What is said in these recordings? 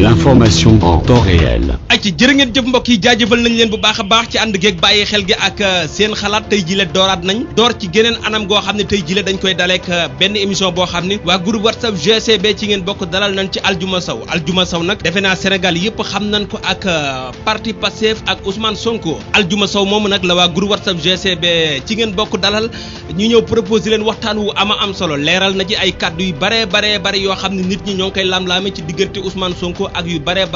L'information en temps réel. ay ci jërë ngeen jëf mbokk yi jaajëfal nañ leen bu baax a baax ci ànd geeg bàyyi xel gi ak seen xalaat tey jile dooraat nañ door ci geneen anam goo xam ne tey jile dañ koy daleek benn émission boo xam ne waa groupe WhatsApp GCB ci ngeen bokk dalal nañ ci Aljuma Sow nag defe naa Sénégal yëpp xam nañ ko ak parti Pastef ak Ousmane Sonko Aljuma Sow moomu nag la waa groupe WhatsApp GCB ci ngeen bokk dalal ñu ñëw proposé leen waxtaan wu ama am solo leeral na ci ay kàddu yu bare yoo xam ne nit ñi ñoo ngi koy lam-laame ci diggante Ousmane Sonko ak yu bare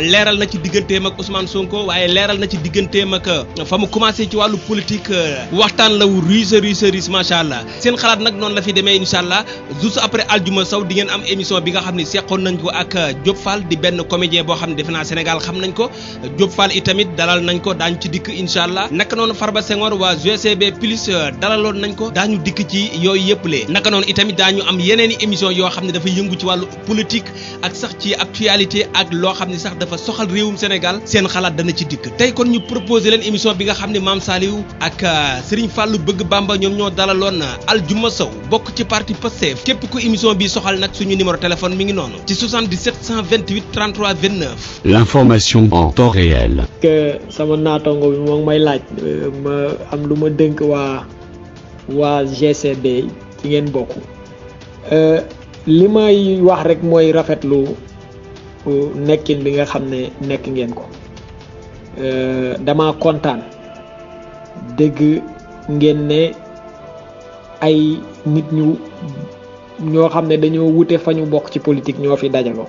leeral na ci digganteem ak Ousmane Sonko waaye leeral na ci digganteem ak fa mu commencé ci wàllu politique waxtaan la wu riche macha allah seen xalaat nag noonu la fi demee incha allah juste après Aljuma Sow di ngeen am émission bi nga xam ne seqoon nañ ko ak Diop Fall di benn comédien boo xam ne defe naa Sénégal xam nañ ko Diop Fall itamit dalal nañ ko daañu ci dikk incha allah naka noonu Farba Senghor waa GCB plus dalaloon nañ ko daañu dikk ci yooyu yëpp lee naka noonu itamit daañu am yeneen i émission yoo xam ne dafa yëngu ci wàllu politique ak sax ci actualité ak loo xam ne sax dafa soxal réewum Sénégal seen xalaat dana ci dikk tey kon ñu proposé leen émission bi nga xam ne Mame Saliou ak Serigne Fallou Bëgg Bamba ñoom ñoo dalaloon Aljuma Sow bokk ci parti Pastef képp ku émission bi soxal nag suñu numéro téléphone mi ngi noonu ci 77 128 33 29. L'information en temps réel. que sama naatango bi moo ngi may laaj ma am lu ma dënk waa GCB ci ngeen bokk li may wax rek mooy rafetlu nekkin bi nga xam ne nekk ngeen ko dama kontaan dégg ngeen ne ay nit ñoo xam ne dañoo wute fa ñu bokk ci politique ñoo fi dajaloo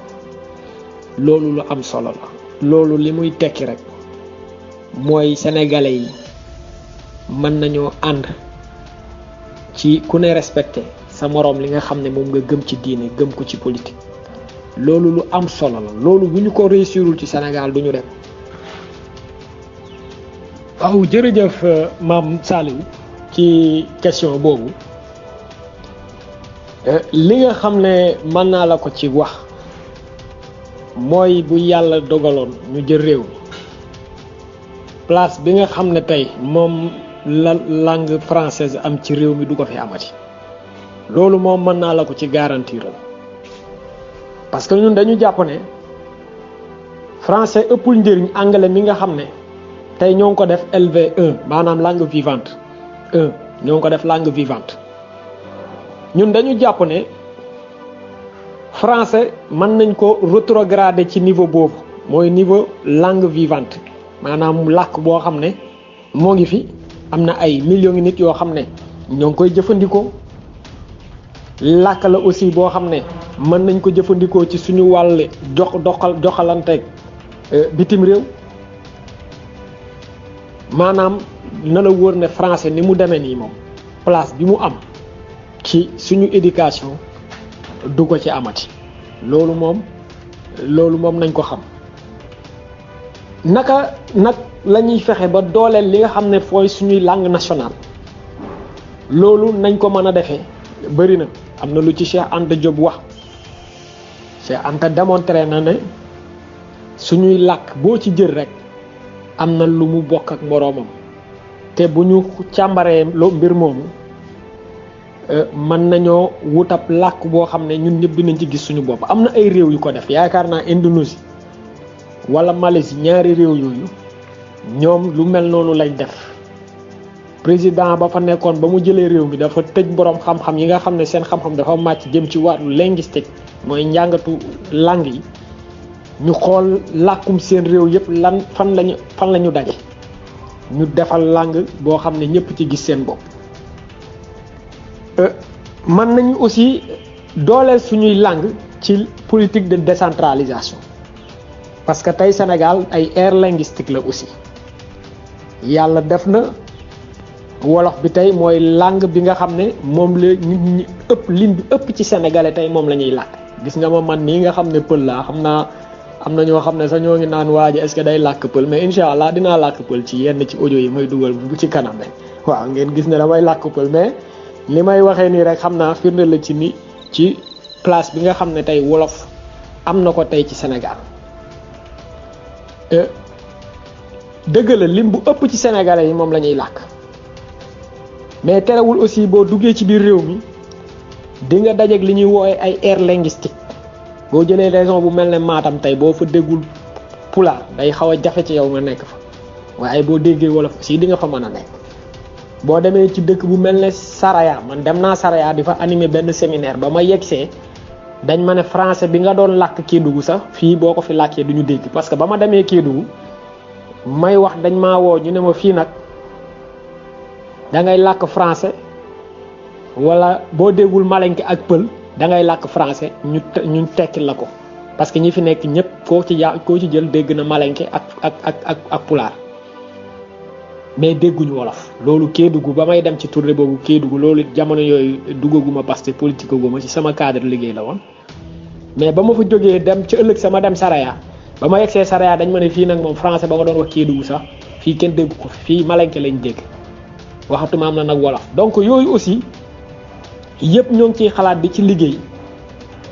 loolu lu am solo la loolu li muy tekki rek mooy sénégalais yi mën nañoo ànd ci ku ne respecté sa moroom li nga xam ne moom nga gëm ci diine gëm ko ci politique loolu lu am solo la loolu bu ñu ko réussirul ci Sénégal du ñu dem. waaw jërëjëf Mame Saliou ci question boobu li nga xam ne mën naa la ko ci wax mooy bu yàlla dogaloon ñu jël réew mi place bi nga xam ne tey moom la langue française am ci réew mi du ko fi amati loolu moom mën naa la ko ci garantiral parce que ñun dañu jàpp ne français ëppul njëriñ anglais mi nga xam ne tey ñoo ngi ko def LV1 maanaam langue vivante 1 ñoo ngi ko def langue vivante ñun dañu jàpp ne français mën nañ ko rétrograder ci niveau boobu mooy niveau langue vivante maanaam làkk boo xam ne moo ngi fi am na ay millions ngi nit yoo xam ne ñoo ngi koy jëfandikoo làkk la aussi boo xam ne mën nañ ko jëfandikoo ci suñu wàll joxalanteeg bitim réew maanaam na la wóor ne français ni mu demee nii moom place bi mu am ci suñu éducation du ko ci amati loolu moom nañ ko xam naka nag la ñuy fexe ba dooleel li nga xam ne fooy suñuy langue nationale loolu nañ ko mën a defee bëri na am na lu ci Cheikh Anta Diop wax Cheikh Anta démontré na ne suñuy làkk boo ci jël rek am na lu mu bokk ak moroomam te bu ñu càmbaree mbir moomu mën nañoo wutab làkk boo xam ne ñun ñëpp dinañ ci gis suñu bopp am na ay réew yu ko def yaakaar naa Indonésie wala Malaisie ñaari réew yooyu ñoom lu mel noonu lañ def président ba fa nekkoon ba mu jëlee réew mi dafa tëj boroom xam-xam yi nga xam ne seen xam-xam dafa màcc jëm ci wàllu linguistique mooy njàngatu langue yi ñu xool làkkum seen réew yëpp fan lañu daje ñu defal langue boo xam ne ñëpp ci gis seen bopp mën nañu aussi dooleel suñuy langue ci politique de décentralisation parce que tey Sénégal ay aire linguistique la aussi yàlla def na wolof bi tey mooy langue bi nga xam ne moom la nit ñi lim bi ëpp ci sénégalais tey moom la ñuy làkk gis nga ma man nii nga xam ne pël laa xam naa am na ñoo xam ne sax ñoo ngi naan waa ji est-ce que day làkk pël mais incha allah dinaa làkk pël ci yenn ci audio yi may dugal bu ci kanam rek waaw ngeen gis ne damay làkk pël mais li may waxee nii rek xam naa firnde la ci ni ci place bi nga xam ne tey wolof am na ko tey ci Sénégal dëgg la lim bu ëpp ci sénégalais yi moom la ñuy làkk mais terewul aussi boo duggee ci biir réew mi di nga dajeeg li ñuy woowee ay aire linguistique boo jëlee région bu mel ne Matam tey boo fa déggul pulaar day xaw a jafe ci yow nga nekk fa waaye boo déggee wolof aussi di nga fa mën a nekk. boo demee ci dëkk bu mel ne Saraya man dem naa Saraya di fa animer benn séminaire ba ma yegsee dañ ma ne français bi nga doon làkk Kédougou sax fii boo ko fi làkkee du ñu dégg parce que ba ma demee Kédougou may wax dañ maa woo ñu ne ma fii nag da ngay làkk français wala boo déggul malenke ak pël da ngay làkk français ñu tekki la ko parce que ñi fi nekk ñëpp koo ci jël dégg na malenke ak pulaar mais dégguñu wolof. loolu Kédougou ba may dem ci tournée boobu Kédougou loolu jamono yooyu duggaguma parce que politique guma ci sama cadre liggéey la woon mais ba ma fa jógee dem ci ëllëg sama dem Saraya ba ma yegsee Saraya dañ ma ne fii nag moom français ba nga doon wax Kédougou sax fii kenn dégg ko fii malenke lañ dégg waxatuma am na nag wolof. donc yooyu aussi yëpp ñoo ngi ciy xalaat di ci liggéey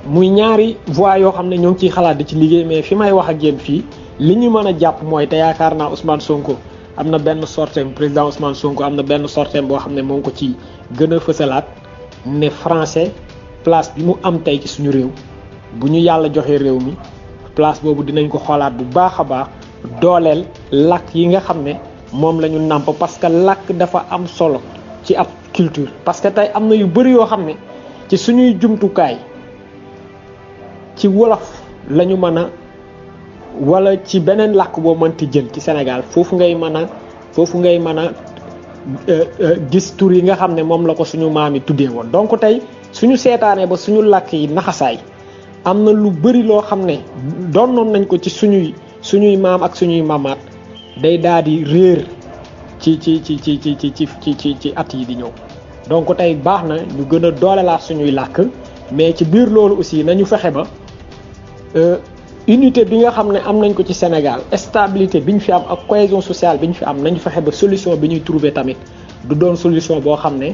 muy ñaari voies yoo xam ne ñoo ngi ciy xalaat di ci liggéey mais fi may wax ak yéen fii li ñu mën a jàpp mooy te yaakaar naa Ousmane Sonko. am na benn sorteem président Ousmane Sonko am na benn sorteem boo xam ne moo ngi ko ci gën a fësalaat ne français place bi mu am tey ci suñu réew bu ñu yàlla joxee réew mi place boobu dinañ ko xoolaat bu baax a baax dooleel làkk yi nga xam ne moom la ñu nàmp parce que làkk dafa am solo ci ab culture. parce que tey am na yu bëri yoo xam ne ci suñuy jumtukaay ci wolof la ñu mën a. wala ci beneen làkk boo mënti jël ci Sénégal foofu ngay mën a gis tur yi nga xam ne moom la ko suñu maam yi tuddee woon. donc tey suñu seetaanee ba suñu làkk yi naxasaay am na lu bëri loo xam ne doonoon nañ ko ci suñuy maam ak suñuy maamaat day daal di réer ci at yi di ñëw. donc tey baax na ñu gën a doolelaat suñuy làkk mais ci biir loolu aussi nañu fexe ba. unité bi nga xam ne am nañ ko ci Sénégal stabilité bi ñu fi am ak cohésion sociale bi ñu fi am nañu fexe ba solution bi ñuy trouver tamit du doon solution boo xam ne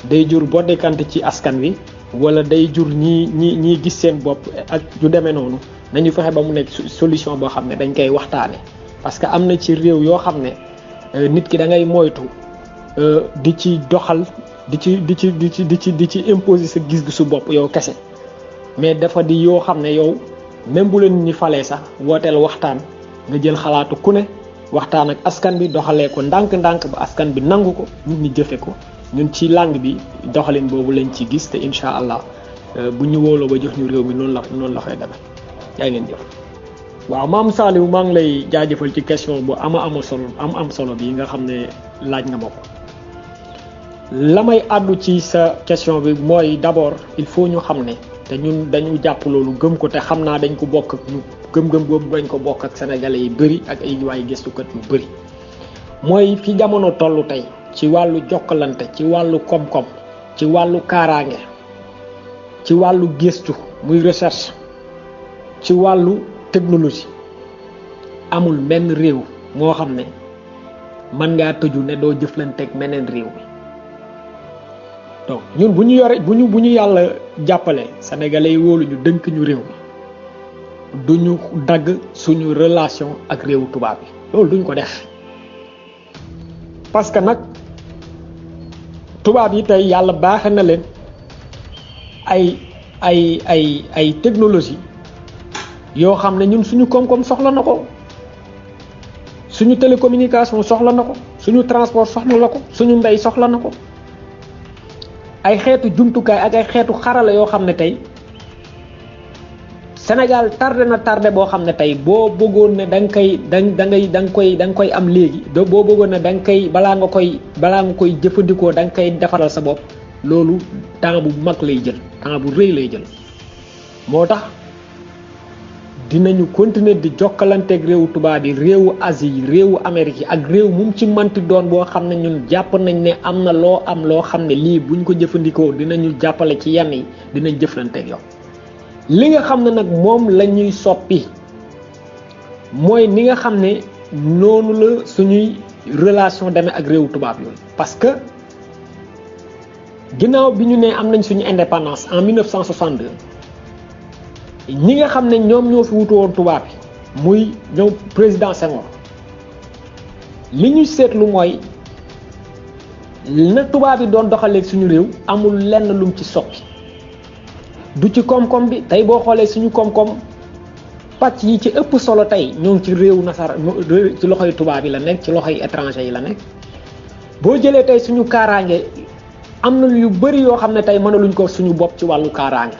day jur boddekante ci askan wi wala day jur ñii gis seen bopp ak yu demee noonu nañu fexe ba mu nekk solution boo xam ne dañ koy waxtaane parce que am na ci réew yoo xam ne nit ki da ngay moytu di ci doxal di ci imposer sa gis-gisu bopp yow kese mais dafa di yoo xam ne yow. même bu leen ñi falee sax wooteel waxtaan nga jël xalaatu ku ne waxtaan ak askan bi doxalee ko ndànk-ndànk ba askan bi nangu ko nit ñi jëfe ko ñun ci langue bi doxalin boobu lañ ci gis te incha allah bu ñu wóoloo ba jox ñu réew mi noonu la fay demee yaa ngeen jëf. waaw maam Saliou maa ngi lay jaajëfal ci question bu am solo bi nga xam ne laaj nga ma ko la may àddu ci sa question bi mooy d'abord il faut ñu xam ne. te ñun dañu jàpp loolu gëm ko te xam naa dañ ko bokk ak ñu gëm-gëm boobu dañ ko bokk ak sénégalais yi bëri ak ay waay gëstukat yu bëri mooy fi jamono tollu tey ci wàllu jokkalante ci wàllu koom-koom ci wàllu kaaraange ci wàllu gëstu muy recherche ci wàllu technologie amul benn réew moo xam ne mën ngaa tëju ne doo jëflanteeg meneen réew mi donc ñun bu ñu yàlla jàppale sénégalais yi wóolu ñu dënk ñu réew mi duñu dagg suñu relation ak réewu tubaab yi loolu duñ ko def parce que nag tubaab yi tey yàlla baaxe na leen ay technologie yoo xam ne ñun suñu koom-koom soxla na ko suñu télécommunication soxla na ko suñu transport soxla na ko suñu mbay soxla na ko ay xeetu jumtukaay ak ay xeetu xarala yoo xam ne tey Sénégal tardé boo xam ne tey boo bëggoon ne da nga koy am léegi boo bëggoon ne da nga koy balaa nga koy jëfandikoo da nga koy defaral sa bopp loolu temps bu mag lay jël temps bu rëy lay jël moo tax dinañu continuer di jokkalanteeg réewu tubaab yi réewu Asie yi réewu Amérique yi ak réew mu ci manti doon boo xam ne ñun jàpp nañ ne am na loo xam ne lii buñ ko jëfandikoo dinañu jàppale ci yenn yi dinañ jëflanteeg yow. li nga xam ne nag moom la ñuy soppi mooy ni nga xam ne noonu la suñuy relation demee ak réewu tubaab yooyu parce que ginnaaw bi ñu ne am nañ suñu indépendance en 1962. ñi nga xam ne ñoom ñoo fi wutu woon tubaab yi muy ñoom président Senghor li ñu seetlu mooy na tubaab yi doon doxaleeg suñu réew amul lenn lum ci soppi du ci koom-koom bi tey boo xoolee suñu koom-koom pàcc yi ci ëpp solo tey ñoo ngi ci réewu nasara ci loxoy tubaab yi la nekk ci loxoy étranger yi la nekk boo jëlee tey suñu kaaraange am na yu bëri yoo xam ne tey mënaluñ ko suñu bopp ci wàllu kaaraange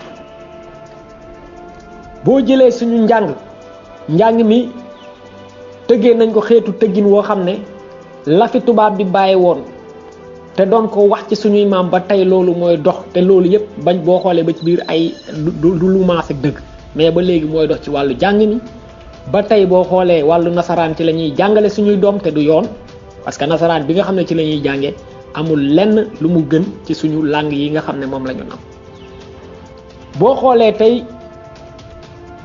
boo jëlee suñu njàng mi tëggee nañ ko xeetu tëggin woo xam ne la fi tubaab bi bàyyi woon te doon ko wax ci suñuy maam ba tey loolu mooy dox te loolu yëpp bañ boo xoolee ba ci biir ay du lu maas ak dëgg mais ba léegi mooy dox ci wàllu jàng mi ba tey boo xoolee wàllu nasaraan ci la ñuy jàngale suñuy doom te du yoon parce que nasaraan bi nga xam ne ci la ñuy jànge amul lenn lu mu gën ci suñu langue yi nga xam ne moom la ñu nam boo xoolee tey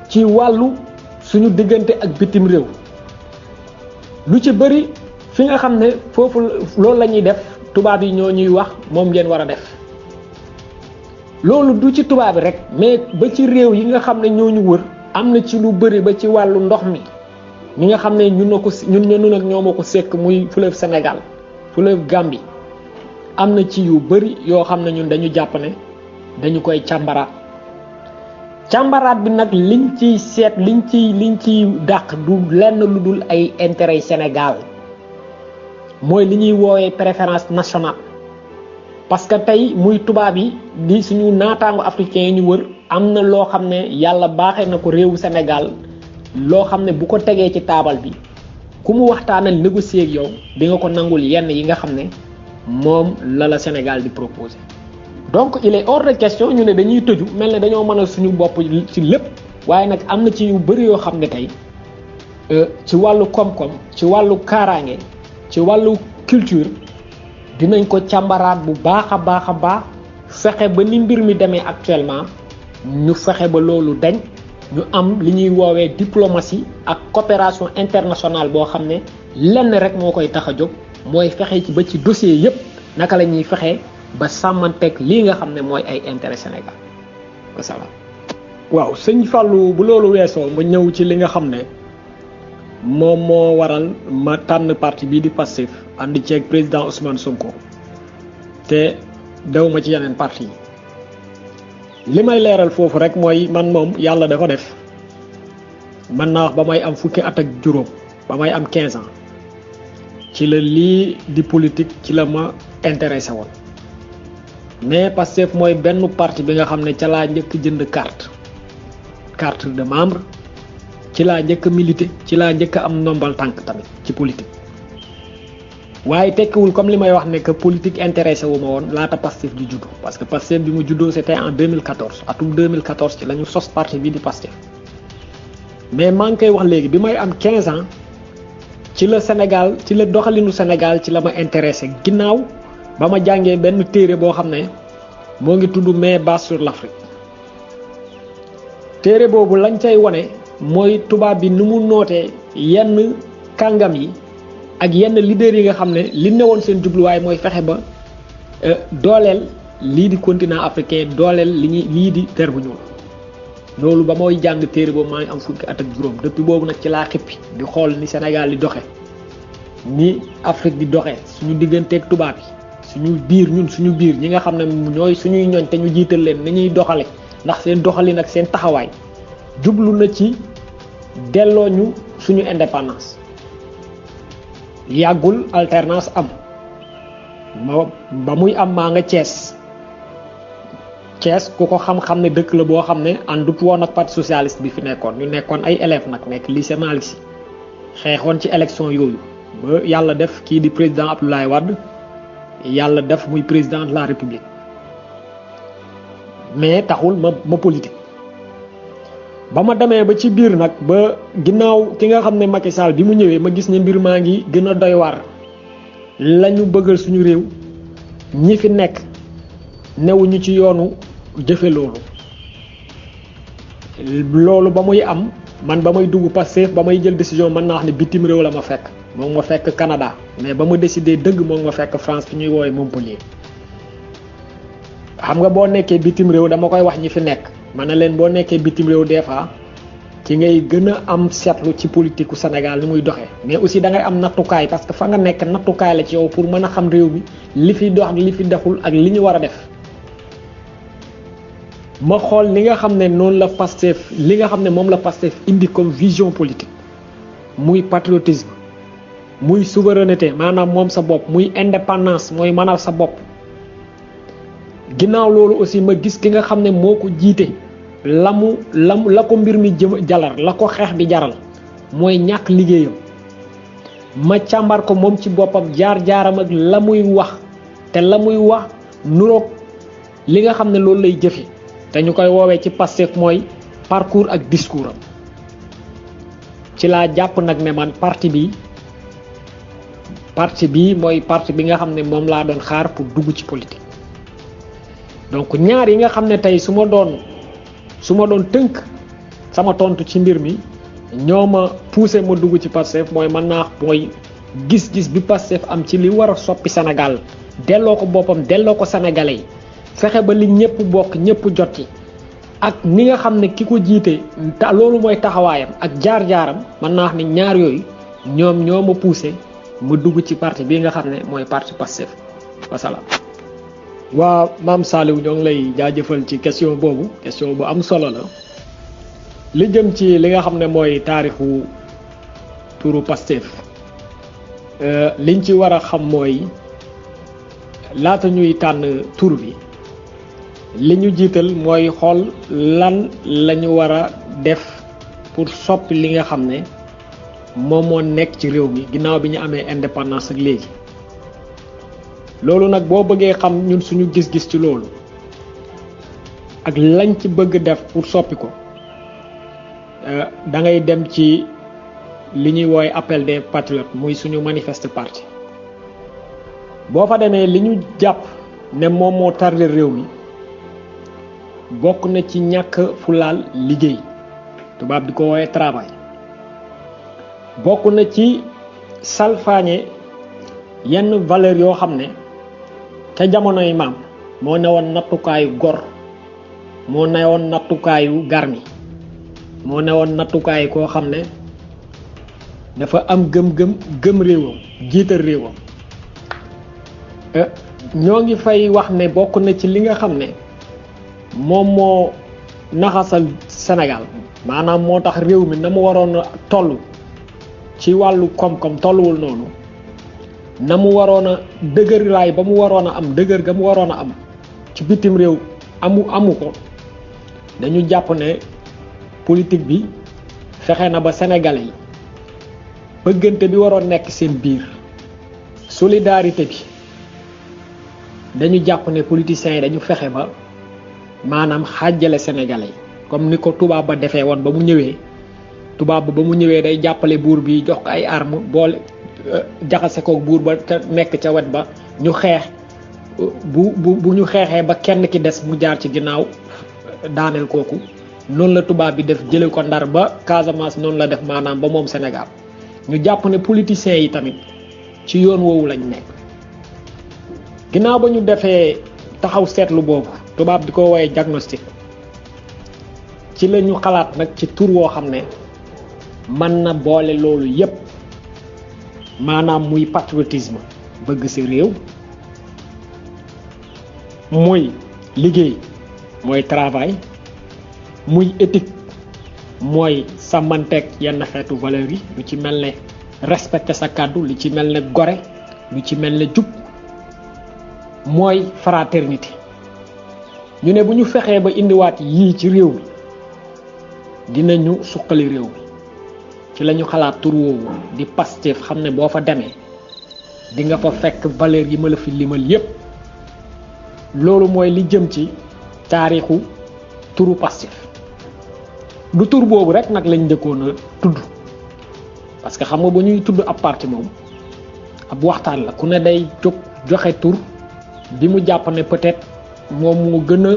ci wàllu suñu diggante ak bitim réew lu ci bëri fi nga xam ne foofu loolu la ñuy def tubaab yi ñoo ñuy wax moom ngeen war a def loolu du ci tubaab yi rek mais ba ci réew yi nga xam ne ñoo ñu wër am na ci lu bëri ba ci wàllu ndox mi nga xam ne ñun ak ñoo ko sekk muy fleuve Sénégal fleuve Gambie am na ci yu bëri yoo xam ne ñun dañu jàpp ne dañu koy càmbaraat bi nag liñ ciy seet liñ ciy dàq du lenn lu dul ay intérêt Sénégal mooy li ñuy woowee préférence nationale parce que tey muy tubaab yi di suñu naataango africain yi ñu wër am na loo xam ne yàlla baaxee na ko réewu Sénégal loo xam ne bu ko tegee ci taabal bi ku mu waxtaanal négocier ak yow di nga ko nangul yenn yi nga xam ne moom la Sénégal di proposer donc il est hors de question ñu ne dañuy tëju mel ne dañoo mën a suñu bopp ci lépp waaye nag am na ci yu bëri yoo xam ne tey ci wàllu koom-koom ci wàllu kaaraange ci wàllu culture dinañ ko càmbaraat bu baax a baax fexe ba ni mbir mi demee actuellement ñu fexe ba loolu dañ ñu am li ñuy woowee diplomatie ak coopération internationale boo xam ne lenn rek moo koy tax a jóg mooy fexe ci ba ci dossier yépp naka la ñuy fexe ba sàmmanteeg lii nga xam ne mooy ay intérêt Sénégal wasalaam. waaw sëñ Fallou bu loolu weesoo ma ñëw ci li nga xam ne moom moo waral ma tànn parti bii di Pastef ànd ceeg président Ousmane Sonko te dew ma ci yeneen parti yi li may leeral foofu rek mooy man moom yàlla dafa def mën naa wax ba may am fukki at ak juróom ba may am 15 ans ci la lii di politique ci la ma intéressé woon mais Pastef mooy benn parti bi nga xam ne ca laa njëkk jënd carte de membre ci laa njëkk milité ci laa njëkk am ndombal tànk tamit ci politique waaye tekkiwul comme li may wax ne que politique intéressé wu ma woon laata Pastef di juddu parce que Pastef bi mu juddoo c'était en 2014 atum 2014 ci la ñu sos parti bi di Pastef mais maa ngi koy wax léegi bi may am 15 ans ci la Sénégal ci la doxalinu Sénégal ci la ma intéressé ginnaaw ba ma jàngee benn téere boo xam ne moo ngi tudd Main basse sur l'Afrique téere boobu lañ cay wone mooy tubaab bi nu mu nootee yenn kàngam yi ak yenn leader yi nga xam ne li newoon seen jubluwaay mooy fexe ba dooleel lii di continent africain dooleel lii di der bu ñuul loolu ba mooy jàng téere boobu maa ngi am fukki at ak juróom depuis boobu nag ci laa xippi di xool ni Sénégal di doxe ni Afrique di doxe suñu digganteeg tubaab yi suñu biir ñi nga xam ne ñooy suñuy ñooñ te ñu jiital leen ni ñuy doxale ndax seen doxalin ak seen taxawaay jublu na ci delloo ñu suñu indépendance yàggul alternance am ba muy am maa nga Thiès ku ko xam-xam ne dëkk la boo xam ne àndut woon ak parti socialiste bi fi nekkoon ñu nekkoon ay élèves nag nekk lycée Malick Sy xeexoon ci élection yooyu ba yàlla def kii di président Abdoulaye Wade yàlla def muy président de la République mais taxul ma politique ba ma demee ba ci biir nag ba ginnaaw ki nga xam ne Macky Sall bi mu ñëwee ma gis ne mbir maa ngi gën a doy waar la ñu bëggal suñu réew ñi fi nekk newuñu ci yoonu jëfe loolu ba muy am man ba may dugg Pastef ba may jël décision mën naa wax ne bitim réew la ma fekk moom ma fekk Canada mais ba ma décidé dëgg moom ma fekk France fi ñuy woowee Montpellier xam nga boo nekkee bitim réew dama koy wax ñi fi nekk ma ne leen boo nekkee bitim réew des fois ci ngay gën a am seetlu ci politique u Sénégal ni muy doxee mais aussi da ngay am nattukaay parce que fa nga nekk nattukaay la ci yow pour mën a xam réew mi li fi dox li fi deful ak li ñu war a def ma xool li nga xam ne noonu la Pastef li nga xam ne moom la Pastef indi comme vision politique muy patriotisme muy souveraineté maanaam moom sa bopp muy indépendance mooy mënal sa bopp ginnaaw loolu aussi ma gis ki nga xam ne moo ko jiite la ko mbir mi jalar la ko xeex bi jaral mooy ñàkk liggéeyam ma càmbar ko moom ci boppam jaar-jaaram ak la muy wax te la muy wax nuroog li nga xam ne loolu lay jëfe te ñu koy woowee ci Pastef mooy parcours ak discours am ci laa jàpp nag ne man parti bi mooy parti bi nga xam ne moom laa doon xaar pour dugg ci politique donc ñaar yi nga xam ne tey su ma doon tënk sama tontu ci mbir mi ñoo ma poussé ma dugg ci Pastef mooy mën naa mooy gis-gis bi Pastef am ci li war a soppi Sénégal delloo ko boppam delloo ko Sénégalais yi fexe ba li ñëpp bokk ñëpp jot ci ak ni nga xam ne ki ko jiite loolu mooy taxawaayam ak jaar-jaaram mën naa wax ne ñaar yooyu ñoo ma poussé ma dugg ci parti bi nga xam ne mooy parti Pastef wasalaam. waa maam Saliou ñoo ngi lay jaajëfal ci question boobu question bu am solo la li jëm ci li nga xam ne mooy taarixu turu Pastef liñ ci war a xam mooy laata ñuy tànn tur bi li ñu jiital mooy xool lan lañu war a def pour soppi li nga xam ne moom moo nekk ci réew mi ginnaaw bi ñu amee indépendance ak léegi loolu nag boo bëggee xam ñun suñu gis-gis ci loolu ak lañ ci bëgg def pour soppi ko da ngay dem ci li ñuy woowe appel des patriotes muy suñu manifeste parti boo fa demee li ñu jàpp ne moom moo tardé réew mi bokk na ci ñàkk fulaal liggéey tubaab di ko woowe travail bokk na ci salfaañe yenn valeur yoo xam ne ca jamonoy maam moo newoon nattukaayu gor moo newoon nattukaayu garmi moo newoon nattukaayu koo xam ne dafa am gëm réewam jiital réewam ñoo ngi fay wax ne bokk na ci li nga xam ne moom moo naxasal Sénégal maanaam moo tax réew mi na mu waroon a toll ci wàllu koom-koom tolluwul noonu na mu waroon a dëgëraay ba mu waroon a am dëgër ga mu waroon a am ci bitim réew amu ko dañu jàpp ne politique bi fexe na ba Sénégalais yi bëggante bi waroon nekk seen biir solidarité bi dañu jàpp ne politiciens yi dañu fexe ba maanaam xaajale Sénégalais yi comme ni ko tubaab ba defee woon ba mu ñëwee tubaab ba mu ñëwee day jàppale buur bi jox ko ay armes boole jaxase ko buur ba te nekk ca wet ba ñu xeex bu ñu xeexee ba kenn ki des mu jaar ci ginnaaw daaneel kooku noonu la tubaab bi def jële ko Ndar ba Casamance noonu la def maanaam ba moom Sénégal ñu jàpp ne politiciens yi tamit ci yoon woowu lañ nekk ginnaaw ba ñu defee taxaw seetlu boobu tubaab di ko woowee diagnostic ci la ñu xalaat nag ci tur woo xam ne mën na boole loolu yépp maanaam muy patriotisme bëgg sa réew muy liggéey mooy travail muy éthique mooy sàmmanteeg yenn xeetu valeurs yi lu ci mel ne respecter sa kàddu lu ci mel ne gore lu ci mel ne jub mooy fraternité ñu ne bu ñu fexee ba indiwaat yii ci réew mi dinañu suqali réew mi ci la ñu xalaat tur woowu di Pastef xam ne boo fa demee di nga fa fekk valeur yi ma la fi limal yépp loolu mooy li jëm ci taarixu turu Pastef du tur boobu rek nag lañ njëkkoon a tudd parce que xam nga bu ñuy tudd ab parti moom ab waxtaan la ku ne day jóg joxe tur bi mu jàpp ne peut-être moom moo gën a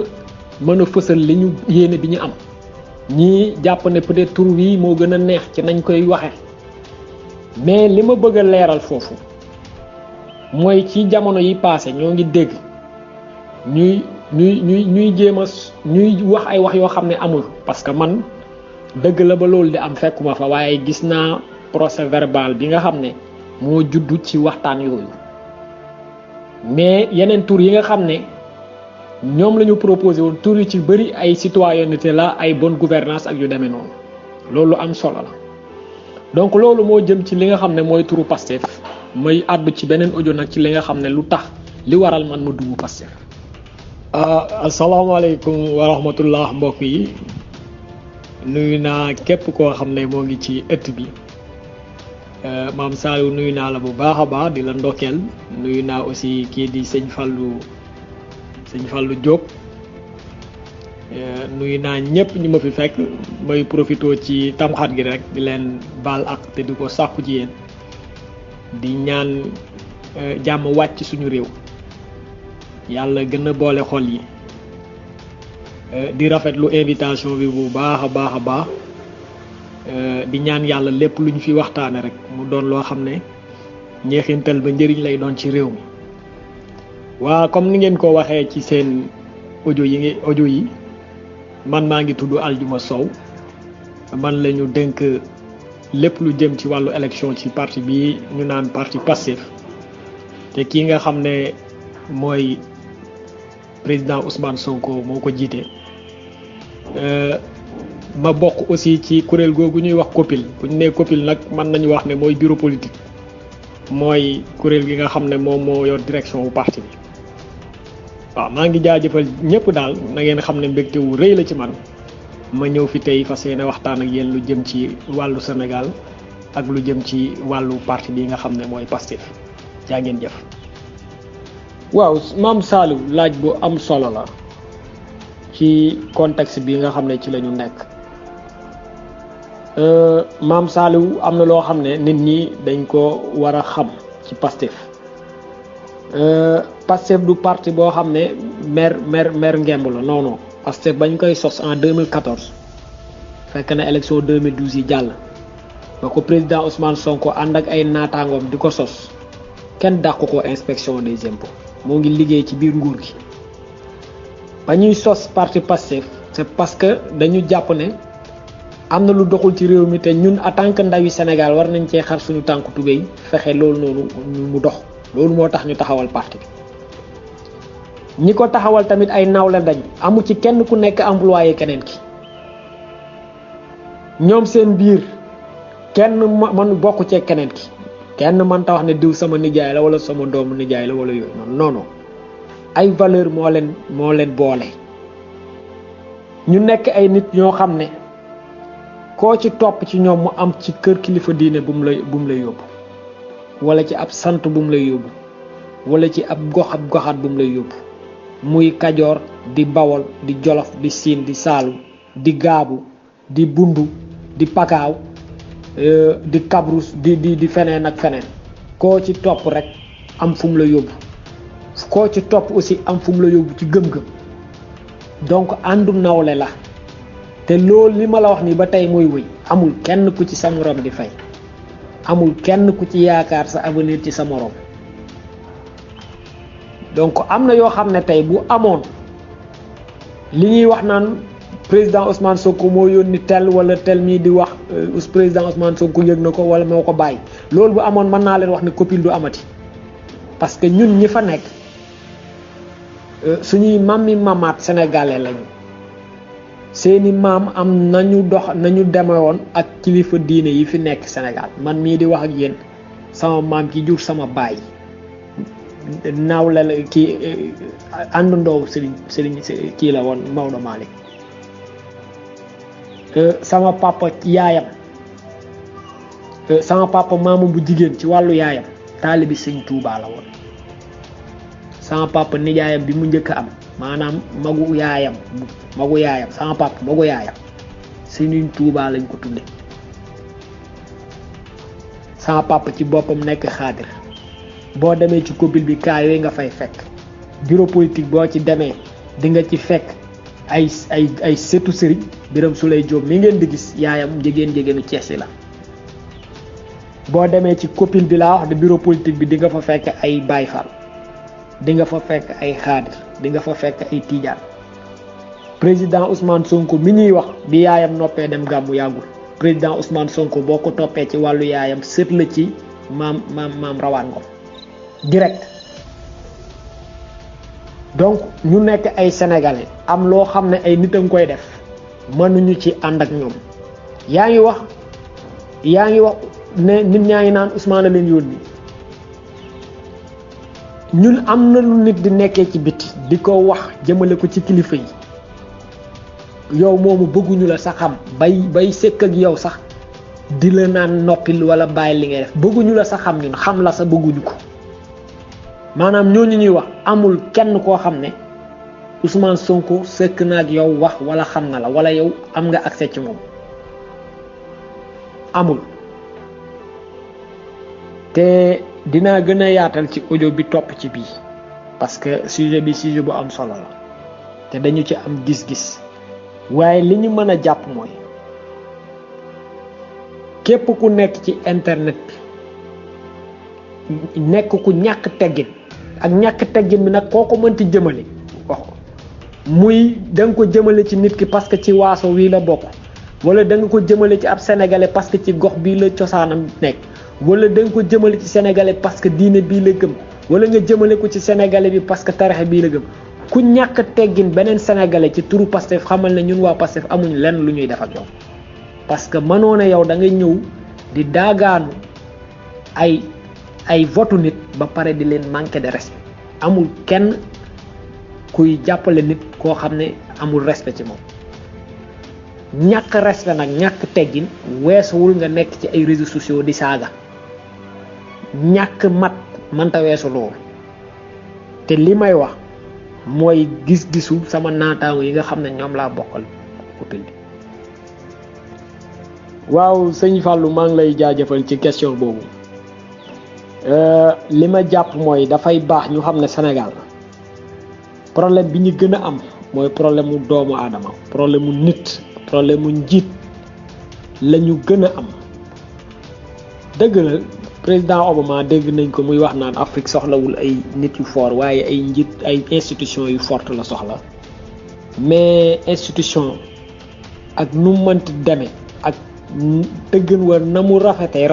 mën a fësal li ñu yéene bi ñu am ñii jàpp ne peut-être tur wi moo gën a neex ci nañ koy waxe mais li ma bëgg a leeral foofu mooy ci jamono yi passé ñoo ngi dégg ñuy jéem a ñuy wax ay wax yoo xam ne amul parce que man dëgg la ba loolu di am fekkuma fa waaye gis naa procès verbal bi nga xam ne moo juddu ci waxtaan yooyu mais yeneen tur yi nga xam ne ñoom la ñu proposé woon tur ci bëri ay citoyenneté la ay bonne gouvernance ak yu demee noonu loolu am solo la donc loolu moo jëm ci li nga xam ne mooy turu Pastef may àddu ci beneen audio nag ci li nga xam ne lu tax li waral man ma dugg Pastef. asalaamaaleykum wa rahmatullah mbokk yi nuyu naa képp koo xam ne moo ngi ci ëtt bi maam Saliou nuyu naa la bu baax a baax di la ndokkeel nuyu naa aussi kii di sëñ Fallou Diop nuyu naa ñëpp ñu ma fi fekk may profito ci tamxat gi rek di leen baal ak te di ko sàkku ci yéen di ñaan jàmm wàcc suñu réew yàlla gën a boole xol yi di rafetlu invitation bi bu baax a baax di ñaan yàlla lépp lu ñu fi waxtaane rek mu doon loo xam ne ñeexintal ba njëriñ lay doon ci réew mi waa comme ni ngeen ko waxee ci seen audio yi man maa ngi tudd Aljuma Sow man la ñu dénk lépp lu jëm ci wàllu élection ci parti bi ñu naan parti Pastef te kii nga xam ne mooy président Ousmane Sonko moo ko jiite ma bokk aussi ci kuréel googu ñuy wax COPIL bu ñu nee COPIL nag mën nañu wax ne mooy bureau politique mooy kuréel gi nga xam ne moom moo yor direction bu parti bi waaw maa ngi jaajëfal ñëpp daal na ngeen xam ne mbégte wu rëy la ci man ma ñëw fi tey fas yéene waxtaan ak yéen lu jëm ci wàllu Sénégal ak lu jëm ci wàllu parti bi nga xam ne mooy Pastef jaa ngeen jëf. waaw maam Saliou laaj bu am solo la ci contexte bi nga xam ne ci la ñu nekk maam Saliou am na loo xam ne nit ñi dañ ko war a xam ci Pastef Pastef du parti boo xam ne mer ngemb la non Pastef bañ koy sos en 2014 fekk na élection 2012 yi jàll ba ko président Ousmane Sonko ànd ak ay naataangoom di ko sos kenn dàq ko inspection des impôts moo ngi liggéey ci biir nguur gi ba ñuy sos parti Pastef c'est parce que dañu jàpp ne am na lu doxul ci réew mi te ñun en tant que ndawi Sénégal war nañ cee xar suñu tànk tubéy fexe loolu noonu mu dox loolu moo tax ñu taxawal parti bi ñi ko taxawal tamit ay nawle dañ amu ci kenn ku nekk employé keneen ki ñoom seen biir kenn man bokk cee keneen ki kenn man ta wax ne diw sama nijaay la wala sama doomu nijaay la wala yooyu noonu non ay valeur moo leen boole ñu nekk ay nit ñoo xam ne koo ci topp ci ñoom mu am ci kër kilifa diine bu mu lay yóbbu wala ci ab sant bu mu lay yóbbu wala ci ab goxaat bu mu lay yóbbu muy Kajoor di Bawol di Jolof di Siin di Saalum di Gaabu di Bundu di Pakaaw di Kabrus di feneen ak feneen koo ci topp rek am fu mu la yóbbu koo ci topp aussi am fu mu la yóbbu ci gëm-gëm donc àndu nawle la te loolu li ma la wax ni ba tey mooy wëy amul kenn ku ci sa morom di fay amul kenn ku ci yaakaar sa avenir ci sa morom donc am na yoo xam ne tey bu amoon li ñuy wax naan président Ousmane Sonko moo yónni tel wala tel mii di wax président Ousmane Sonko yëg na ko wala moo ko bàyyi loolu bu amoon mën naa leen wax ne COPIL du amati parce que ñun ñi fa nekk suñuy mamaat sénégalais lañu seeni maam am nañu demewoon ak kilifa diine yi fi nekk Sénégal man mii di wax ak yéen sama maam ki jur sama baay nawle la kii àndandoo Serigne kii la woon Maodo Malick sama papa yaayam sama papa maamu bu jigéen ci wàllu yaayam taalibi Sëñ Tuubaa la woon sama papa nijaayam bi mu njëkk a am maanaam magu yaayam sama papa magu yaayam Sëñ Tuubaa lañ ko tudde sama papa ci boppam nekk xaadir boo demee ci COPIL bi kaa yooyu nga fay fekk bureau politique boo ci demee di nga ci fekk ay sëtu sëriñ Birame Souleye Diop mi ngeen di gis yaayam jigéenu Cees la boo demee ci COPIL bi laa wax de bureau politique bi di nga fa fekk ay Baay Faal di nga fa fekk ay xaadir di nga fa fekk ay tijaan président Ousmane Sonko mi ñuy wax bi yaayam noppee dem gàmmu yàggul président Ousmane Sonko boo ko toppee ci wàllu yaayam sët la ci maam Rawaan Ngom donc ñu nekk ay sénégalais am loo xam ne ay nit a ngi koy def mënuñu ci ànd ak ñoom. yaa ngi wax ne nit ñaa ngi naan Ousmane a leen yónni ñun am na lu nit di nekkee ci biti di ko wax jëmale ko ci kilifa yi yow moomu bëgguñu la sa xam bay sekk ak yow sax di la naan noppil wala bàyyi li ngay def bëgguñu la sa xam ñun xam la sa bëgguñu ko maanaam ñooñu ñuy wax amul kenn koo xam ne Ousmane Sonko sekk na ak yow wax wala xam na la wala yow am nga accès ci moom amul. te dinaa gën a yaatal ci audio bi topp ci bii parce que sujet bu am solo la te dañu ci am gis-gis waaye li ñu mën a jàpp mooy képp ku nekk ci internet bi nekk ku ñàkk teggin ak ñàkk teggin bi nag koo ko mënti jëmale wax ko muy da nga ko jëmale ci nit ki parce que ci waaso wii la bokk wala da nga ko jëmale ci ab sénégalais parce que ci gox bii la cosaanam nekk wala da nga ko jëmale ci sénégalais parce que diine bii la gëm wala nga jëmale ko ci sénégalais bi parce que tarixe bii la gëm ku ñàkk teggin beneen sénégalais ci turu Pastef xamal ne ñun waa Pastef amuñ lenn lu ñuy def ak yow parce que mënoo ne yow da ngay ñëw di daagaanu ay votu nit ba pare di leen manquer de respect amul kenn kuy jàppale nit koo xam ne amul respect ci moom ñàkk respect nag ñàkk teggin weesuwul nga nekk ci ay réseaux sociaux di saaga ñàkk mat mënta weesu loolu te li may wax mooy gis-gisu sama naataango yi nga xam ne ñoom laa bokkal kuppil bi waaw sëñ Fallou maa ngi lay jaajëfal ci question boobu li ma jàpp mooy dafay baax ñu xam ne Sénégal problème bi ñu gën a am mooy problème mu doomu aadama problème mu nit problème mu njiit la ñu gën a am dëgg la président Obama dégg nañ ko muy wax naan Afrique soxlawul ay nit yu fort waaye ay njiit ay institution yu forte la soxla mais institution ak nu mënti demee ak dëggën war na mu rafete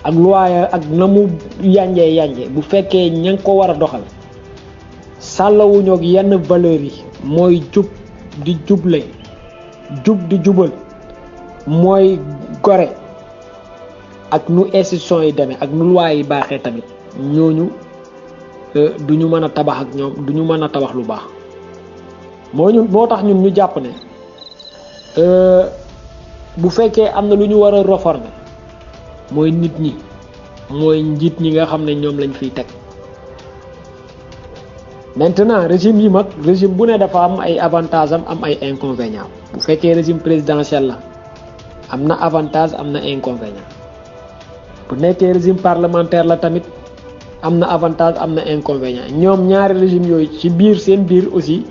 ak loi ak na mu yànjee bu fekkee ña ngi ko war a doxal sàllawuñu ak yenn valeurs yi mooy jub di juble jub di jubal mooy gore ak nu institution yi demee ak nu loi yi baaxee tamit ñooñu duñu mën a tabax ak ñoom duñu mën a tabax lu baax moo tax ñun ñu jàpp ne bu fekkee am na lu ñu war a réformer mooy nit ñi mooy njiit ñi nga xam ne ñoom lañ fiy teg maintenant régime yi mag régime bu ne dafa am ay avantages am ay inconvénients bu fekkee régime présidentiel la am na avantage am na inconvénient bu nekkee régime parlementaire la tamit am na avantage am na inconvénient ñoom ñaari régime yooyu ci biir seen biir aussi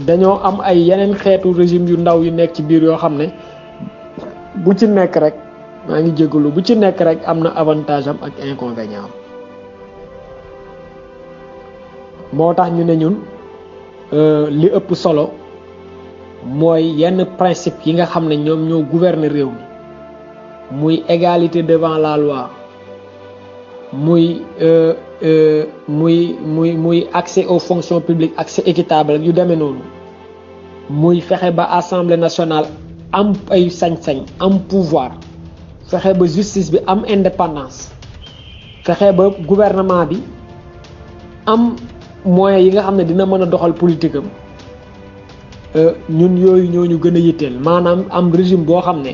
dañoo am ay yeneen xeetu régime yu ndaw yu nekk ci biir yoo xam ne bu ci nekk rek maa ngi jégalu bu ci nekk rek am na avantage am ak inconvénient am moo tax ñu ne ñun li ëpp solo mooy yenn principe yi nga xam ne ñoom ñoo gouverner réew mi muy égalité devant la loi muy accès aux fonctions publiques accès équitable yu demee noonu muy fexe ba assemblée nationale am ay sañ-sañ am pouvoir fexe ba justice bi am indépendance fexe ba gouvernement bi am moyens yi nga xam ne dina mën a doxal politique am ñun yooyu ñooñu gën a yitteel maanaam am régime boo xam ne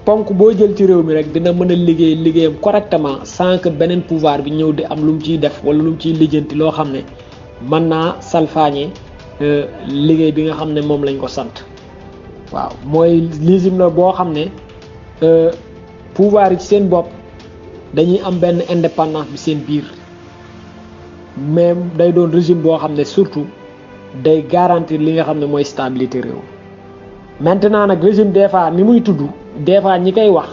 ponk boo jël ci réew mi rek dina mën a liggéeyam correctement sans que beneen pouvoir bi ñëw di am lu mu ciy def wala lu mu ciy lijjanti loo xam ne mën naa salfaañe liggéey bi nga xam ne moom lañ ko sant waaw mooy régime la boo xam ne pouvoir yi ci seen bopp dañuy am benn indépendance bi seen biir mais day doon régime boo xam ne surtout day garantir li nga xam ne mooy stabilité réew maintenant nag régime des fois ni muy tudd des fois ñi koy wax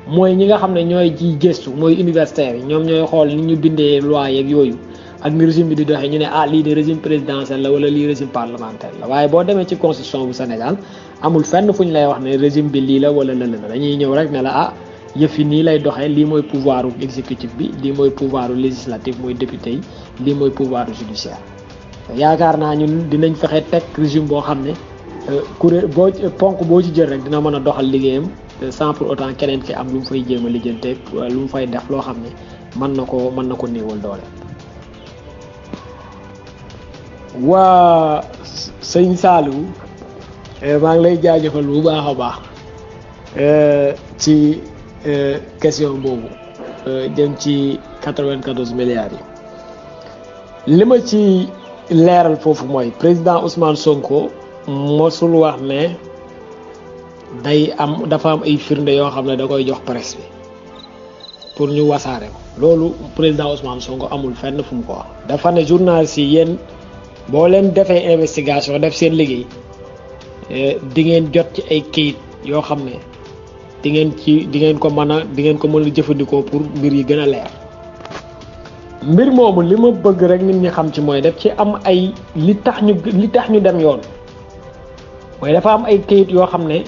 mooy ñi nga xam ne ñooy ji gëstu mooy universitaires yi ñoom ñooy xool ni ñu bindee loi yeeg yooyu ak ni régime bi di doxee ñu ne lii de régime présidentiel la wala lii régime parlementaire la waaye boo demee ci constitution bu Sénégal amul fenn fu ñu lay wax ne régime bi lii la wala lële la dañuy ñëw rek ne la yëf yi nii lay doxee lii mooy pouvoiru exécutif bi lii mooy pouvoiru législatif mooy député yi lii mooy pouvoir judiciaire yaakaar naa ñun dinañ fexe teg régime boo xam ne kuréel ponk boo ci jël rek dina mën a doxal liggéeyam sans pour autant keneen ki am lu mu fay jéem a lijjanteeg lu mu fay def loo xam ne mën na ko néewal doole. waa sëñ Saliou maa ngi lay jaajëfal bu baax a baax ci question boobu jëm ci 94 milliards yi li ma ci leeral foofu mooy président Ousmane Sonko mosul wax ne dafa am ay firnde yoo xam ne da koy jox presse bi pour ñu wasaare ko loolu président Ousmane Sonko amul fenn fu mu ko wax. dafa ne journaliste yi yéen boo leen defee investigation def seen liggéey di ngeen jot ci ay kayit yoo xam ne di ngeen ko mën a jëfandikoo pour mbir yi gën a leer. mbir moomu li ma bëgg rek nit ñi xam ci mooy daf ci am ay li tax ñu dem yoon mooy dafa am ay kayit yoo xam ne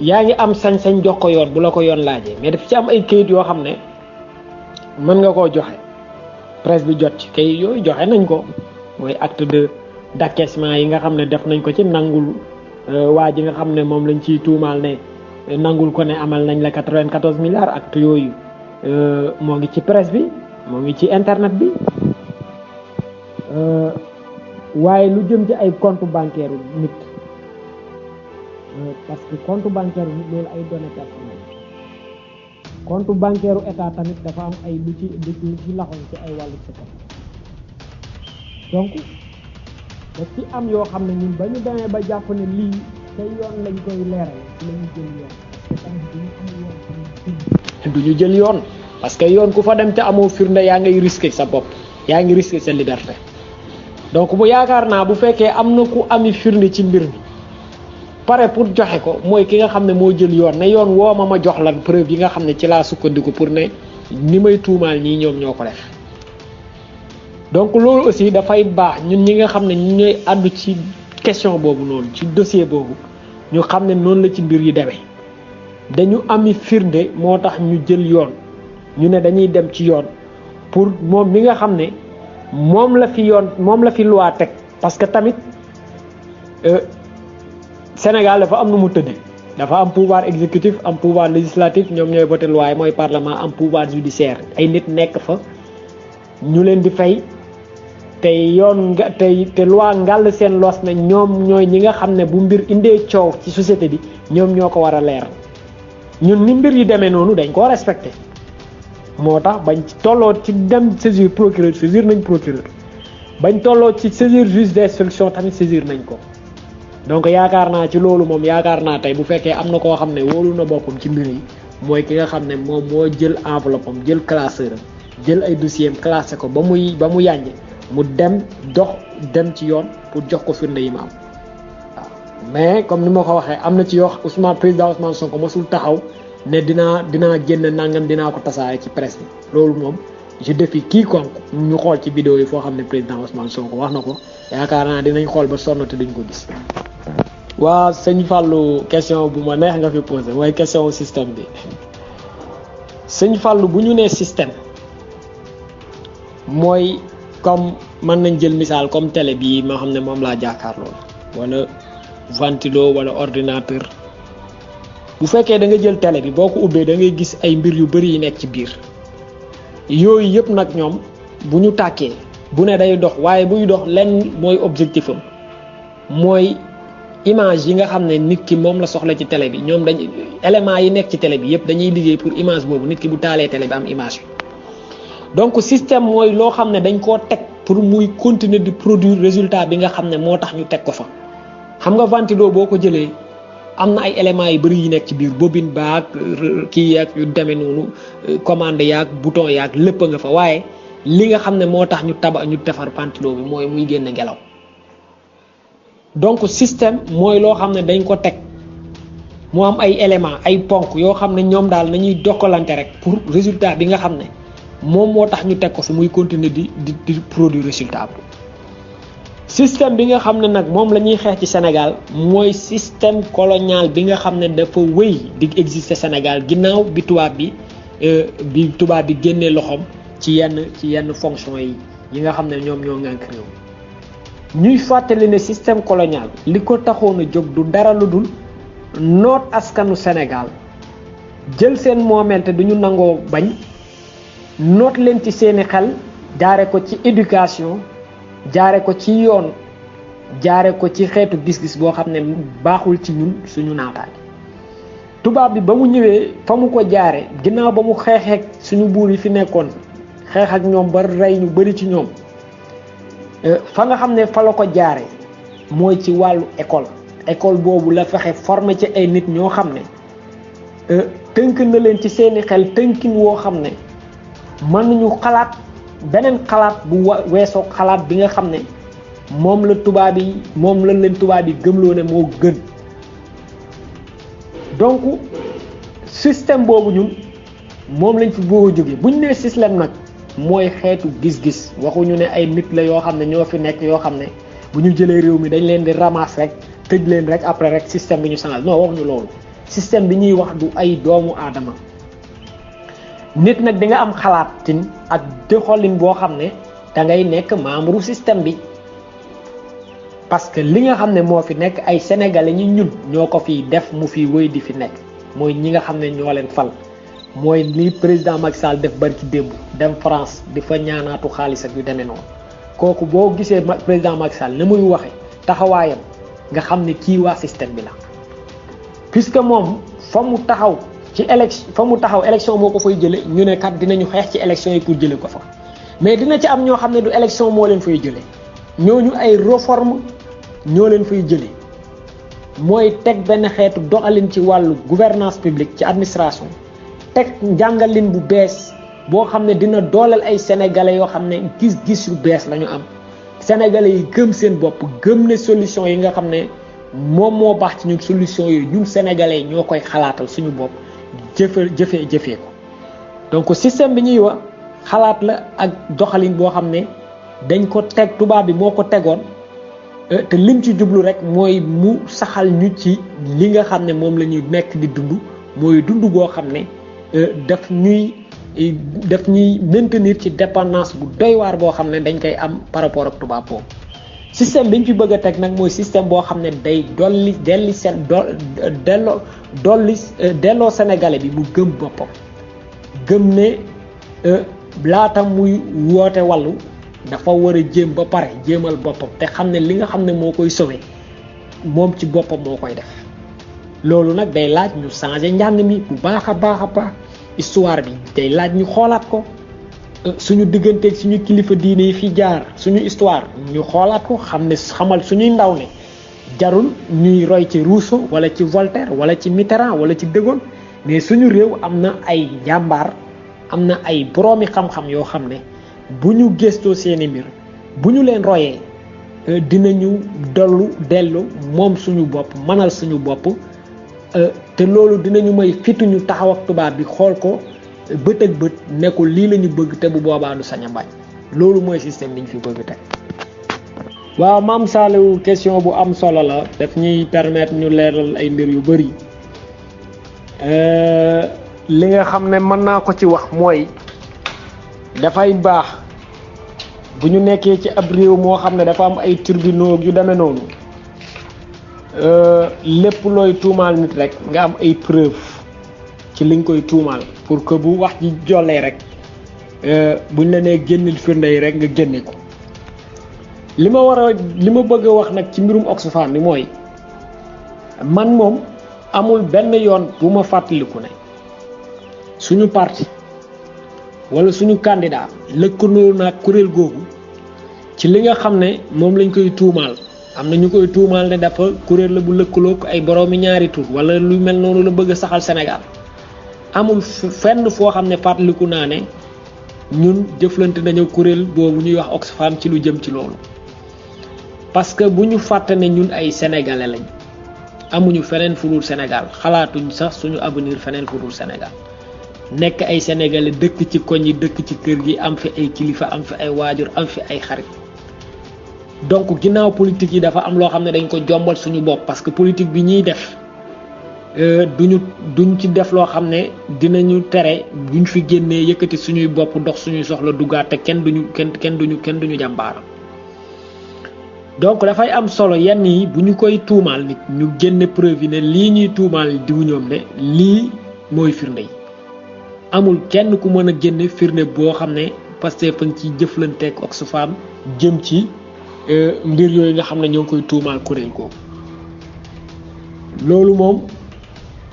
yaa ngi am sañ-sañ jox ko yoon bu la ko yoon laajee mais daf ci am ay kayit yoo xam ne mën nga koo joxe presse bi jot ci kayit yooyu joxe nañ ko mooy acte d'acquiescement yi nga xam ne def nañ ko ci nangul waa ji nga xam ne moom lañ ciy tuumaal ne nangul ko ne amal nañ la 94 milliards acte yooyu moo ngi ci presse bi moo ngi ci internet bi waaye lu jëm ci ay compte bancaire nit parce que compte bancaire nit loolu ay données personnelles compte bancaire état tamit dafa am ay lu ci laxoon ci ay wàllu secret donc daf ci am yoo xam ne ñun ba ñu demee ba jàpp ne lii te yoon lañ koy leeral lañu jël yoon parce que tamit duñu jël yoon parce que yoon ku fa dem te amoo firnde yaa ngay risquer sa bopp yaa ngi risquer sa liberté donc bu yaakaar naa bu fekkee am na ku ami firnde ci mbir mi pare pour joxe ko mooy ki nga xam ne moo jël yoon ne yoon woo ma jox lan preuve yi nga xam ne ci laa sukkandiku pour ne ni may tuumaal ñii ñoom ñoo ko def. donc loolu aussi dafay baax ñun ñi nga xam ne ñu ñooy àddu ci question boobu noonu ci dossier boobu ñu xam ne noonu la ci mbir yi demee dañu ami firnde moo tax ñu jël yoon ñu ne dañuy dem ci yoon pour moom mi nga xam ne moom la fi loi teg parce que tamit Sénégal dafa am nu mu tëddee dafa am pouvoir exécutif am pouvoir législatif ñoom ñooy voté loi mooy parlement am pouvoir judiciaire ay nit nekk fa ñu leen di fay te yoon nga te loi ngàll seen los na ñoom ñooy ñi nga xam ne bu mbir indee coow ci société bi ñoom ñoo ko war a leeral ñun ni mbir yi demee noonu dañ koo respecté moo tax bañ tolloo ci dem saisir procureur saisir nañ procureur bañ tolloo ci saisir juge d'instruction tamit saisir nañ ko donc yaakaar naa ci loolu moom yaakaar naa tey bu fekkee am na koo xam ne wóolu na boppam ci mbir yi mooy ki nga xam ne moom moo jël enveloppe am jël classeur am jël ay dossier am classé ko ba mu yànje mu dem ci yoon pour jox ko firnde yi ma am waaw mais comme ni ma ko waxee am na ci yoo président Ousmane Sonko mosul taxaw ne dinaa génn nangam dinaa ko tasaare ci presse bi loolu moom je défie quiconque ñu xool ci vidéo yi foo xam ne président Ousmane Sonko wax na ko yaakaar naa dinañ xool ba sonn te duñ ko gis. waa sëñ Fallou question bu ma neex nga fi posé mooy question système bi sëñ Fallou bu ñu nee système mooy comme mën nañ jël misaal comme télé bii ma xam ne moom laa jàkkaarloo wala ventilo wala ordinateur bu fekkee da nga jël télé bi boo ko ubbee da ngay gis ay mbir yu bari yi nekk ci biir yooyu yëpp nag ñoom bu ñu tàkkee bu ne day dox waaye buy dox lenn mooy objectif am mooy image yi nga xam ne nit ki moom la soxla ci télé bi ñoom dañ éléments yi nekk ci télé bi yëpp dañuy liggéey pour image boobu nit ki bu taalee télé bi am image bi donc système mooy loo xam ne dañ koo teg pour muy continuer di produire résultat bi nga xam ne moo tax ñu teg ko fa xam nga ventilo boo ko jëlee am na ay éléments yu bari yi nekk ci biir bobine baag kii yaag yu demee noonu commande yaag bouton yaag lépp nga fa waaye li nga xam ne moo tax ñu defar ventilo bi mooy muy génn ngelaw donc système mooy loo xam ne dañ ko teg mu am ay éléments ay ponk yoo xam ne ñoom daal nañuy dokkalante rek pour résultat bi nga xam ne moom moo tax ñu teg ko fi muy continuer di produire résultat bi système bi nga xam ne nag moom la ñuy xeex ci Sénégal mooy système colonial bi nga xam ne dafa wéy di exister Sénégal ginnaaw bi tubaab bi génnee loxoom ci yenn fonction yi nga xam ne ñoom ñoo ngànk réew ñuy fàttali ne système colonial li ko taxoon a jóg du dara lu dul noot askanu Sénégal jël seen moomeel te duñu nangoo bañ noot leen ci seeni xel jaare ko ci éducation jaare ko ci yoon jaare ko ci xeetu gis-gis boo xam ne baaxul ci ñun suñu naataay tubaab bi ba mu ñëwee fa mu ko jaare ginnaaw ba mu xeexeek suñu buur yi fi nekkoon xeex ak ñoom ba rey ñu bari ci ñoom fa nga xam ne fa la ko jaare mooy ci wàllu école boobu la fexe former ci ay nit ñoo xam ne tënk na leen ci seeni xel tënkin woo xam ne mën nañu xalaat beneen xalaat bu weesoo xalaat bi nga xam ne moom la leen tubaab yi gëmloo ne moo gën donc système boobu ñun moom lañ fi bëgg a jóge bu ñu nee système nag mooy xeetu gis-gis waxuñu ne ay nit la yoo xam ne ñoo fi nekk yoo xam ne bu ñu jëlee réew mi dañ leen di ramasser rek tëj leen rek après rek système bi ñu change non waxuñu loolu système bi ñuy wax du ay doomu aadama nit nag di nga am xalaatin ak doxalin boo xam ne da ngay nekk membre système bi parce que li nga xam ne moo fi nekk ay sénégalais ñi ñun ñoo ko fiy def mu fi wéy di fi nekk mooy ñi nga xam ne ñoo leen fal mooy li président Macky Sall def bari ci démb dem France di fa ñaanaatu xaalis ak yu demee noonu kooku boo gisee président Macky Sall ni muy waxe taxawaayam nga xam ne kii waa système bi la puisque moom fa mu taxaw élection moo ko fay jële ñu ne kat dinañu xeex ci élection yi pour jële ko fa mais dina ci am ñoo xam ne du élection moo leen fay jële ñooñu ay réforme ñoo leen fay jële mooy teg benn xeetu doxalin ci wàllu gouvernance publique ci administration teg njàngalin bu bees boo xam ne dina dooleel ay sénégalais yoo xam ne gis-gis yu bees la ñu am sénégalais yi gëm seen bopp gëm ne solution yi nga xam ne moom moo baax ci ñun solution yooyu ñun sénégalais yi ñoo koy xalaatal suñu bopp jëfee ko donc système bi ñuy wax xalaat la ak doxalin boo xam ne dañ ko teg tubaab bi moo ko tegoon te lim ci jublu rek mooy mu saxal ñu ci li nga xam ne moom la ñuy nekk di dund mooy dund goo xam ne daf ñuy maintenir ci dépendance bu doy waar boo xam ne dañ koy am par rapport ak tubaab boobu système bi ñu fi bëgg a teg nag mooy système boo xam ne day delloo sénégalais bi mu gëm boppam gëm ne laata muy woote wàllu dafa war a jéem ba pare jéemal boppam te xam ne li nga xam ne moo koy sauver moom ci boppam moo koy def loolu nag day laaj ñu changer njàng mi bu baax a baax histoire bi day laaj ñu xoolaat ko suñu digganteeg suñu kilifa diine yi fi jaar suñu histoire ñu xoolaat ko xamal suñuy ndaw ne jarul ñuy roy ci Rousseau wala ci Voltaire wala ci Mitterrand wala ci De Gaulle mais suñu réew am na ay jàmbaar am na ay boroomi xam-xam yoo xam ne bu ñu gëstoo seeni mbir bu ñu leen royee dinañu dellu moom suñu bopp mënal suñu bopp te loolu dinañu may fituñu taxaw ak tubaab bi xool ko bët ak bët ne ko lii la ñu bëgg te bu boobaa du sañ a bañ loolu mooy système bi ñu fi bëgg teg. waaw maam Saliou question bu am solo la daf ñuy permettre ñu leeral ay mbir yu bari li nga xam ne mën naa ko ci wax mooy dafay baax bu ñu nekkee ci ab réew moo xam ne dafa am ay tribunaux yu demee noonu lépp looy tuumaal nit rek nga am ay preuve ci li nga koy tuumaal pour que bu wax ji jollee rek buñ la nee génnil firnde yi rek nga génne ko li ma bëgg a wax nag ci mbirum Oxfam bi mooy man moom amul benn yoon bu ma fàttaliku ne suñu parti wala suñu candidat lëkkaloo naag kuréel googu ci li nga xam ne moom lañ koy tuumaal am na ñu koy tuumaal ne dafa kuréel la bu lëkkaloo ko ay boroomi ñaari tur wala lu mel noonu la bëgg a saxal Sénégal amul fenn foo xam ne fàttaliku naa ne ñun jëflante nañu kuréel boobu ñuy wax Oxfam ci lu jëm ci loolu parce que bu ñu fàtte ne ñun ay sénégalais lañ amuñu feneen fu dul Sénégal xalaatuñ sax suñu avenir feneen fu dul Sénégal nekk ay sénégalais dëkk ci koñ yi dëkk ci kër gi am fi ay kilifa am fi ay waajur am fi ay xarit donc ginnaaw politique yi dafa am loo xam ne dañ ko jombal suñu bopp parce que politique bi ñuy def duñ ci def loo xam ne dinañu tere buñ fi génnee yëkkati suñuy bopp dox suñuy soxla duggaat te kenn duñu jàmbaaram. donc dafay am solo yenn yi bu ñu koy tuumaal nit ñu génne preuve yi ne lii ñuy tuumaal diw ñoom ne lii mooy firnde yi amul kenn ku mën a génne firnde boo xam ne Pastef fa ci jëflanteeg Oxfam jëm ci mbir yooyu nga xam ne ñoo ngi koy tuumaal kuréel googu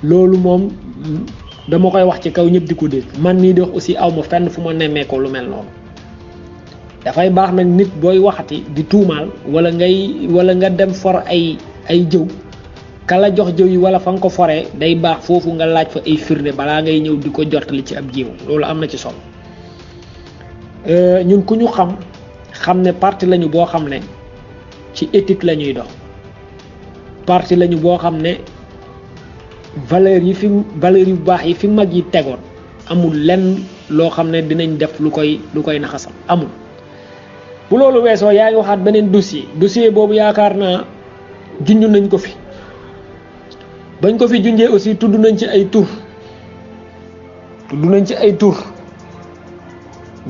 loolu moom dama koy wax ci kaw ñëpp di ko dégg man mii di wax aussi aw ma fenn fu ma nemmee ko lu mel noonu dafay baax nag nit booy waxati di tuumaal wala nga dem for ay jëw kala jox jëw yi wala fa nga ko foree day baax foofu nga laaj fa ay firnde balaa ngay ñëw di ko jottali ci ab jiw loolu am na ci solo ñun ku ñu xam ne parti lañu boo xam ne ci éthique la ñuy dox parti lañu boo xam ne valeur yu baax yi fi mag yi tegoon amul lenn loo xam ne dinañ def lu koy naxasam amul. bu loolu weesoo yaa ngi waxaat beneen dossier boobu yaakaar naa junj nañ ko fi bañ ko fi junjee aussi tudd nañ ci ay tur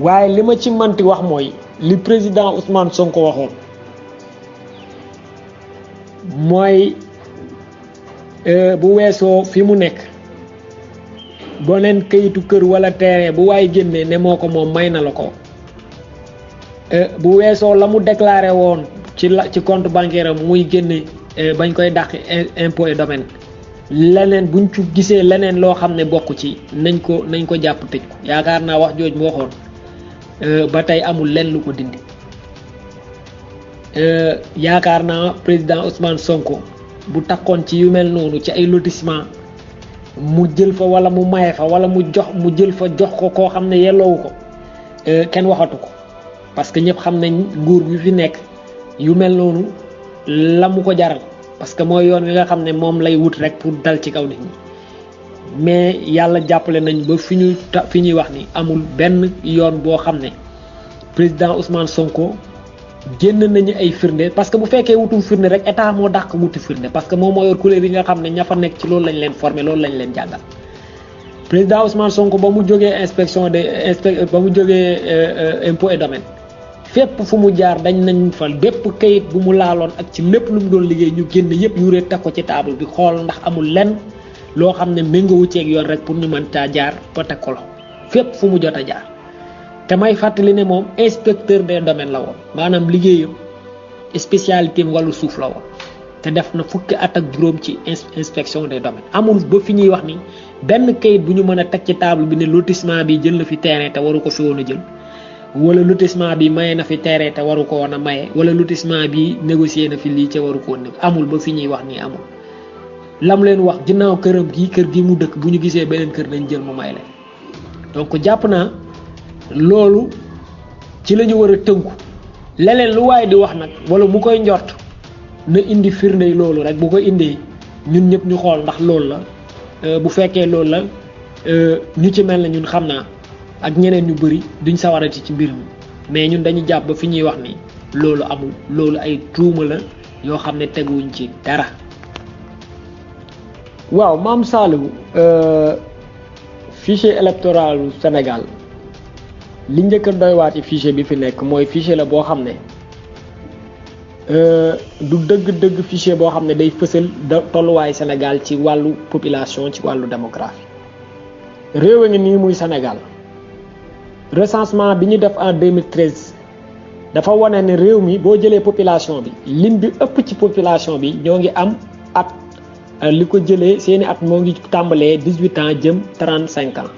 waaye li ma ci manti wax mooy li président Ousmane Sonko waxoon mooy bu weesoo fi mu nekk boneen kayitu kër wala terrain bu waaye génnee ne moo ko moom may na la ko bu weesoo la mu déclaré woon ci compte bancaire am muy génne bañ koy dàq impôt et domaine leneen buñ ci gisee leneen loo xam ne bokk ci nañ ko jàpp tëj ko yaakaar naa wax jooj mu waxoon ba tey amul lenn lu ko dindi yaakaar naa président Ousmane Sonko bu takkoon ci yu mel noonu ci ay lotissement mu jël fa wala mu maye fa wala mu jël fa jox ko koo xam ne yelloowu ko kenn waxatu ko parce que ñëpp xam nañ nguur bi fi nekk yu mel noonu la mu ko jaral parce que mooy yoon wi nga xam ne moom lay wut rek pour dal ci kaw nit ñi mais yàlla jàppale nañ ba fi ñuy wax ni amul benn yoon boo xam ne président Ousmane Sonko génn nañu ay firnde parce que bu fekkee wutum firnde rek état moo dàq wuti firnde parce que moom moo yor kuréel yi nga xam ne ña fa nekk ci loolu lañ leen formé loolu lañ leen jàngal président Ousmane Sonko ba mu jógee ba mu jógee impôt et domaine fépp fu mu jaar dañ nañ fa bépp kayit bu mu laaloon ak ci lépp lu mu doon liggéey ñu génn yëpp yu rek teg ko ci table bi xool ndax amul lenn loo xam ne méngoowu ceeg yoon rek pour ñu mën caa jaar ba teg ko loxo fépp fu mu jot a jaar te may fàttali ne moom inspecteur des domaines la woon maanaam liggéeyam spécialité am wàllu suuf la woon te def na fukki at ak juróom ci inspection des domaines amul ba fi ñuy wax ni benn kayit bu ñu mën a teg ci table bi ne lotissement bi jël na fi terrain te waru ko fi woon a jël wala lotissement bi maye na fi terrain te waru ko woon a maye wala lotissement bi négocier na fi lii ca waru ko woon amul ba fi ñuy wax nii amul lam leen wax ginnaaw këram gi kër gi mu dëkk bu ñu gisee beneen kër dañ jël mu may leen donc jàpp naa loolu ci la ñu war a tënku leneen lu waaye di wax nag wala mu koy njort na indi firnde loolu rek bu ko indee ñun ñëpp ñu xool ndax loolu la bu fekkee loolu la ñu ci mel ne ñun xam naa ak ñeneen ñu bëri duñ sawarati ci mbir mi mais ñun dañu jàpp ba fi ñuy wax ni loolu amul loolu ay tuuma la yoo xam ne teguwuñ ci dara. waaw maam Saliou fichier électoral Sénégal li njëkk a doy waat ci fichier bi fi nekk mooy fichier la boo xam ne du dëgg-dëgg fichier boo xam ne day fësal tolluwaay Sénégal ci wàllu population ci wàllu démographie réew a ngi nii muy Sénégal recensement bi ñu def en 2013 dafa wane ne réew mi boo jëlee population bi lim bi ëpp ci population bi ñoo ngi am at li ko jëlee seeni at moo ngi tàmbalee 18 ans jëm 35 ans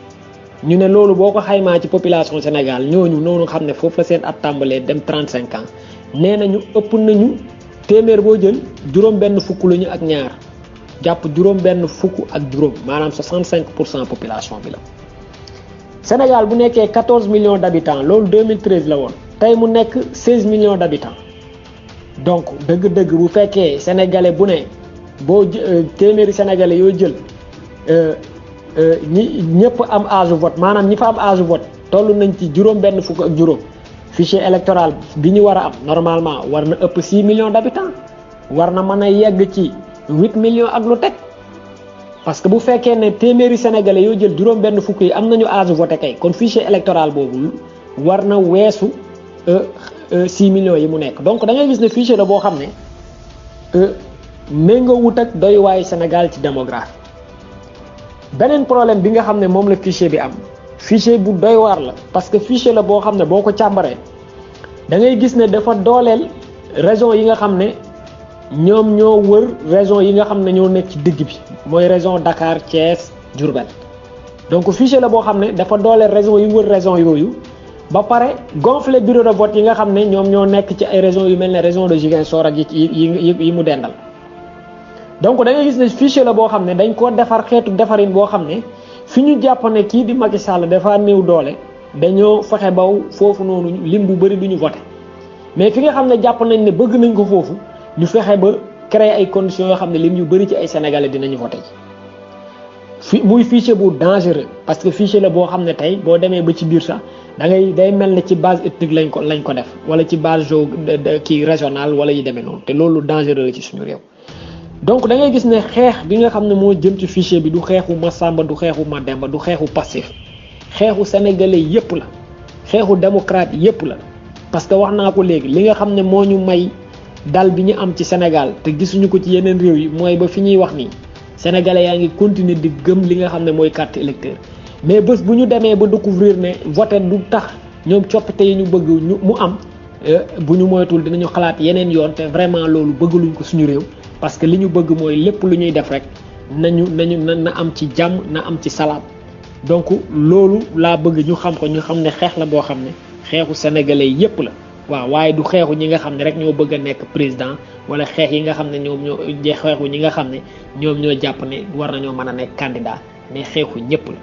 ñu ne loolu boo ko xaymaa ci population Sénégal ñooñu noonu xam ne foofu la seen at tàmbalee dem 35 ans nee nañu ëpp nañu téeméer boo jël juróom-benn fukk lañu ak ñaar jàpp juróom-benn fukk ak juróom maanaam 65% population bi la. Sénégal bu nekkee 14 millions d'habitants loolu 2013 la woon tey mu nekk 16 millions d'habitants donc dëgg-dëgg bu fekkee sénégalais bu ne boo téeméeri sénégalais yoo jël. ñëpp am âge vote maanaam ñi fa am âge vote toll nañ ci juróom-benn fukk ak juróom fichier électoral bi ñu war a am normalement war na ëpp 6 millions d'habitants war na mën a yegg ci 8 millions ak lu teg parce que bu fekkee ne téeméeri sénégalais yoo jël juróom benn fukk yi am nañu âge voté kay kon fichier électoral boobu war na weesu 6 millions yi mu nekk donc da ngay gis ne fichier la boo xam ne méngoo wut ak doy waayu Sénégal ci démographie. beneen problème bi nga xam ne moom la fichier bi am fichier bu doy waar la parce que fichier la boo xam ne boo ko càmbaree da ngay gis ne dafa dooleel région yi nga xam ne ñoom ñoo wër région yi nga xam ne ñoo nekk ci digg bi mooy région Dakar Thiès Diourbel donc fichier la boo xam ne dafa dooleel région yi wër région yooyu ba pare gonfler bureau de vote yi nga xam ne ñoom ñoo nekk ci ay régions yu mel ne région de Ziguinchor ak yi mu dendal donc da ngay gis ne fichier la boo xam ne dañ koo defar xeetu defarin boo xam ne fi ñu jàpp ne kii di Macky Sall dafa néew doole dañoo fexe baw foofu noonu lim bu bëri du ñu voté mais fi nga xam ne jàpp nañ ne bëgg nañ ko foofu ñu fexe ba créer ay conditions yoo xam ne lim yu bëri ci ay sénégalais dinañu voté ci muy fichier bu dangereux parce que fichier la boo xam ne tey boo demee ba ci biir sax day mel ne ci base ethnique lañ ko def wala ci base kii régionale wala yi demee noonu te loolu dangereux la ci suñu réew. donc da ngay gis ne xeex bi nga xam ne moo jëm ci fichier bi du xeexu Massamba du xeexu Mademba du xeexu Pastef xeexu sénégalais yépp la xeexu démocrate yépp la parce que wax naa ko léegi li nga xam ne moo ñu may dal bi ñu am ci Sénégal te gisuñu ko ci yeneen réew yi mooy ba fi ñuy wax nii sénégalais yaa ngi continuer di gëm li nga xam ne mooy carte électeur mais bés bu ñu demee ba découvrir ne voter du tax ñoom coppite yi ñu bëgg mu am bu ñu moytul dinañu xalaat yeneen yoon te vraiment loolu bëggaluñ ko suñu réew parce que li ñu bëgg mooy lépp lu ñuy def rek na am ci jàmm na am ci salaam donc loolu laa bëgg ñu xam ko ñu xam ne xeex la boo xam ne xeexu sénégalais yépp la waaw waaye du xeexu ñi nga xam ne rek ñoo bëgg a nekk président wala xeex yi nga xam ne xeexu ñi nga xam ne ñoom ñoo jàpp ne war nañoo mën a nekk candidat mais xeexu ñépp la.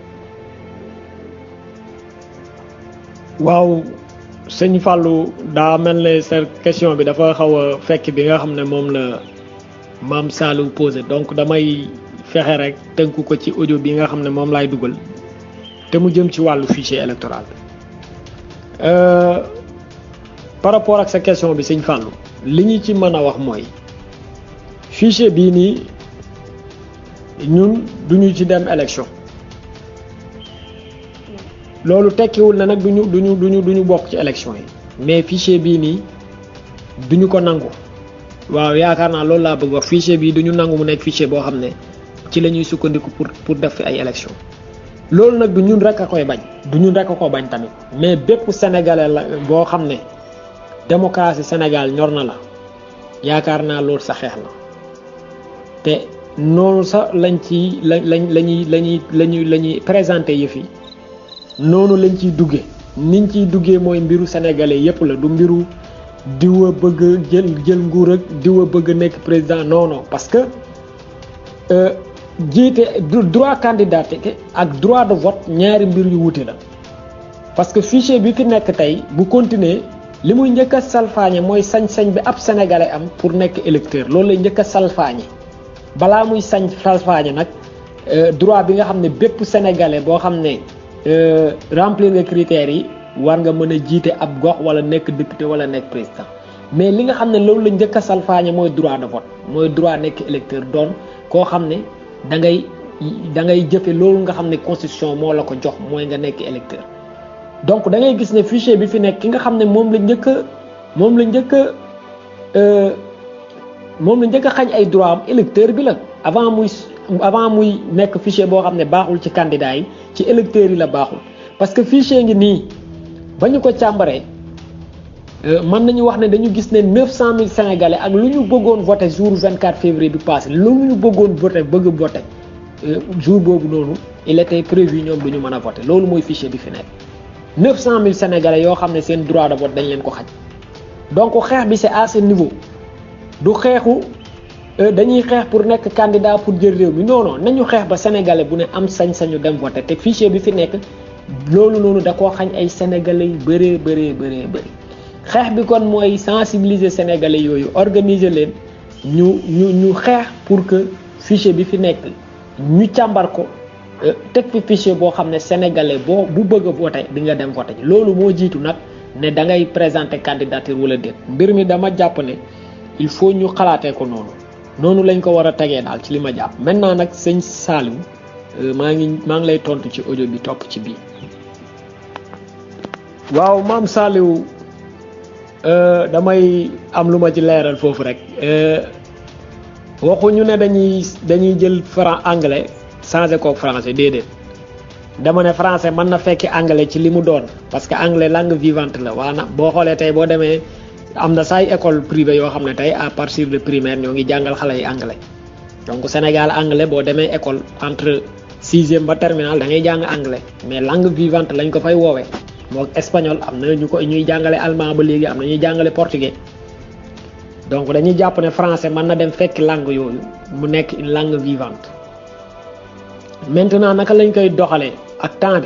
waaw sëñ Fallou daa mel ne sa question bi dafa xaw a fekk bi nga xam ne moom la Mame Saliou posé donc damay fexe rek tënku ko ci audio bi nga xam ne moom laay dugal te mu jëm ci wàllu fichier électoral par rapport ak sa question bi sëñ Fallou li ñu ci mën a wax mooy fichier bii nii ñun duñu ci dem élection loolu tekkiwul na nag duñu bokk ci élection yi mais fichier bii nii duñu ko nangu waaw yaakaar naa loolu laa bëgg wax fichier bii duñu nangu mu nekk fichier boo xam ne ci la ñuy sukkandiku pour def fi ay élection loolu nag du ñun rek a koy bañ du ñun rek a ko bañ tamit mais bépp sénégalais la boo xam ne démocratie Sénégal ñor na la yaakaar naa loolu sa xeex la te noonu sax lañ présenté yëf yi noonu lañ ciy duggee niñ ciy duggee mooy mbiru sénégalais yépp la du mbiru diwa bëgg jël nguur ak diwa bëgg nekk président non parce que jiite droit candidaté ak droit de vote ñaari mbir yu wuute la parce que fichier bi fi nekk tey bu continuer li muy njëkk a salfaañe mooy sañ-sañ bi ab sénégalais am pour nekk électeur loolu lay njëkk a salfaañe balaa muy salfaañe nag droit bi nga xam ne bépp sénégalais boo xam ne remplir les critères yi war nga mën a jiite ab gox wala nekk député wala nekk président mais li nga xam ne loolu la njëkk a salfaañe mooy droit de vote mooy droit nekk électeur doon koo xam ne da ngay jëfe loolu nga xam ne constitution moo la ko jox mooy nga nekk électeur donc da ngay gis ne fichier bi fi nekk ki nga xam ne moom la njëkk a xañ ay droit am électeur bi la avant muy nekk fichier boo xam ne baaxul ci candidat yi ci électeurs yi la baaxul parce que fichier ngi nii ba ñu ko càmbaree mën nañu wax ne dañu gis ne 900 000 sénégalais ak lu ñu bëggoon voté jour 24 février bi passé lu ñu bëggoon bëgg voté jour boobu noonu il était prévu ñoom du ñu mën a voté loolu mooy fichier bi fi nekk 900 000 sénégalais yoo xam ne seen droit de vote dañ leen ko xaj donc xeex bi c'est à ce niveau du xeexu dañuy xeex pour nekk candidat pour jël réew mi non nañu xeex ba sénégalais bu ne am sañ-sañu dem voté te fichier bi fi nekk loolu noonu da koo xañ ay sénégalais yu bëree xeex bi kon mooy sensibiliser sénégalais yooyu organiser leen ñu xeex pour que fichier bi fi nekk ñu càmbar ko teg fi fichier boo xam ne sénégalais bu bëgg a voté di nga dem voté ji loolu moo jiitu nag ne da ngay présenter candidature wala déet mbir mi dama jàpp ne il faut ñu xalaatee ko noonu noonu lañ ko war a tegee daal ci li ma jàpp. maintenant nag sëñ Saliou maa ngi lay tontu ci audio bi topp ci bii. waaw maam Saliou damay am lu ma ci leeral foofu rek waxuñu ne dañuy jël anglais changé ko français déedéet. dama ne français mën na fekki anglais ci li mu doon parce que anglais langue vivante la waana boo xoolee tey boo demee am na say école privée yoo xam ne tey à partir de primaire ñoo ngi jàngal xale yi anglais donc Sénégal anglais boo demee école entre 6e ba terminale da ngay jàng anglais mais langue vivante lañ ko fay woowee moom espagnol am na ñuy jàngale allemand ba léegi am na ñuy jàngale portugais donc dañuy jàpp ne français mën na dem fekki langue yooyu mu nekk une langue vivante. maintenant naka lañ koy doxalee ak temps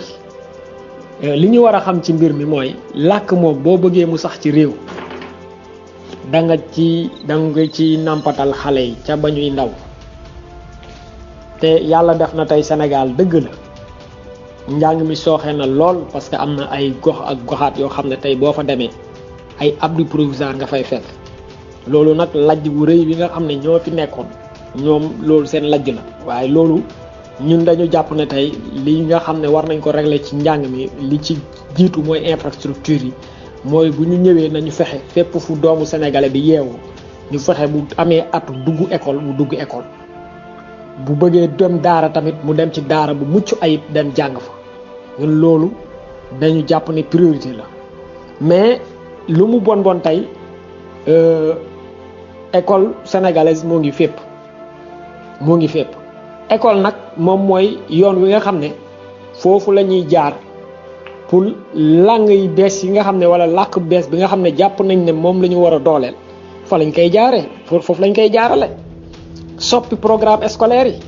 bi li ñu war a xam ci mbir mi mooy làkk moom boo bëggee mu sax ci réew da nga ci nampatal xale yi ca ba ñuy ndaw te yàlla def na tey Sénégal dëgg la njàng mi sooxe na lool parce que am na ay gox ak goxaat yoo xam ne tey boo fa demee ay abri provisoire nga fay fekk loolu nag lajj bu rëy bi nga xam ne ñoo fi nekkoon ñoom loolu seen lajj la waaye loolu ñun dañu jàpp ne tey li nga xam ne war nañ ko régler ci njàng mi li ci jiitu mooy infrastructure yi mooy bu ñu ñëwee nañu fexe fépp fu doomu sénégalais bi yeewu ñu fexe bu amee at dugg école mu dugg école bu bëggee dem daara tamit mu dem ci daara bu mucc ayib dem jàng fa ñun loolu dañu jàpp ne priorité la mais lu mu bon tey école sénégalaise moo ngi fépp école nag moom mooy yoon wi nga xam ne foofu la ñuy jaar pour langue yi bees yi nga xam ne wala làkk bees bi nga xam ne jàpp nañ ne moom la ñu war a dooleel fa lañ koy jaaree foofu lañ koy jaarale soppi programme scolaire yi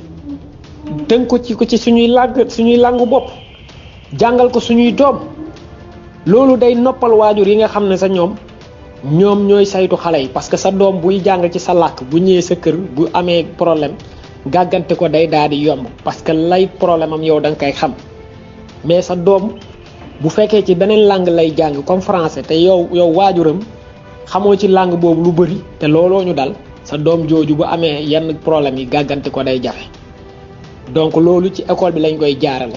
tënk ko ci suñuy langue bopp jàngal ko suñuy doom loolu day noppal waajur yi nga xam ne sa ñoom ñooy saytu xale yi parce que sa doom buy jàng ci sa làkk bu ñëwee sa kër bu amee problème gàggante ko day daal di yomb parce que lay problème am yow da nga koy xam mais sa doom bu fekkee ci beneen langue lay jàng comme français te yow waajuram xamoo ci langue boobu lu bëri te looloo ñu dal sa doom jooju bu amee yenn problème yi gàggante ko day jafe donc loolu ci école bi lañ koy jaarale.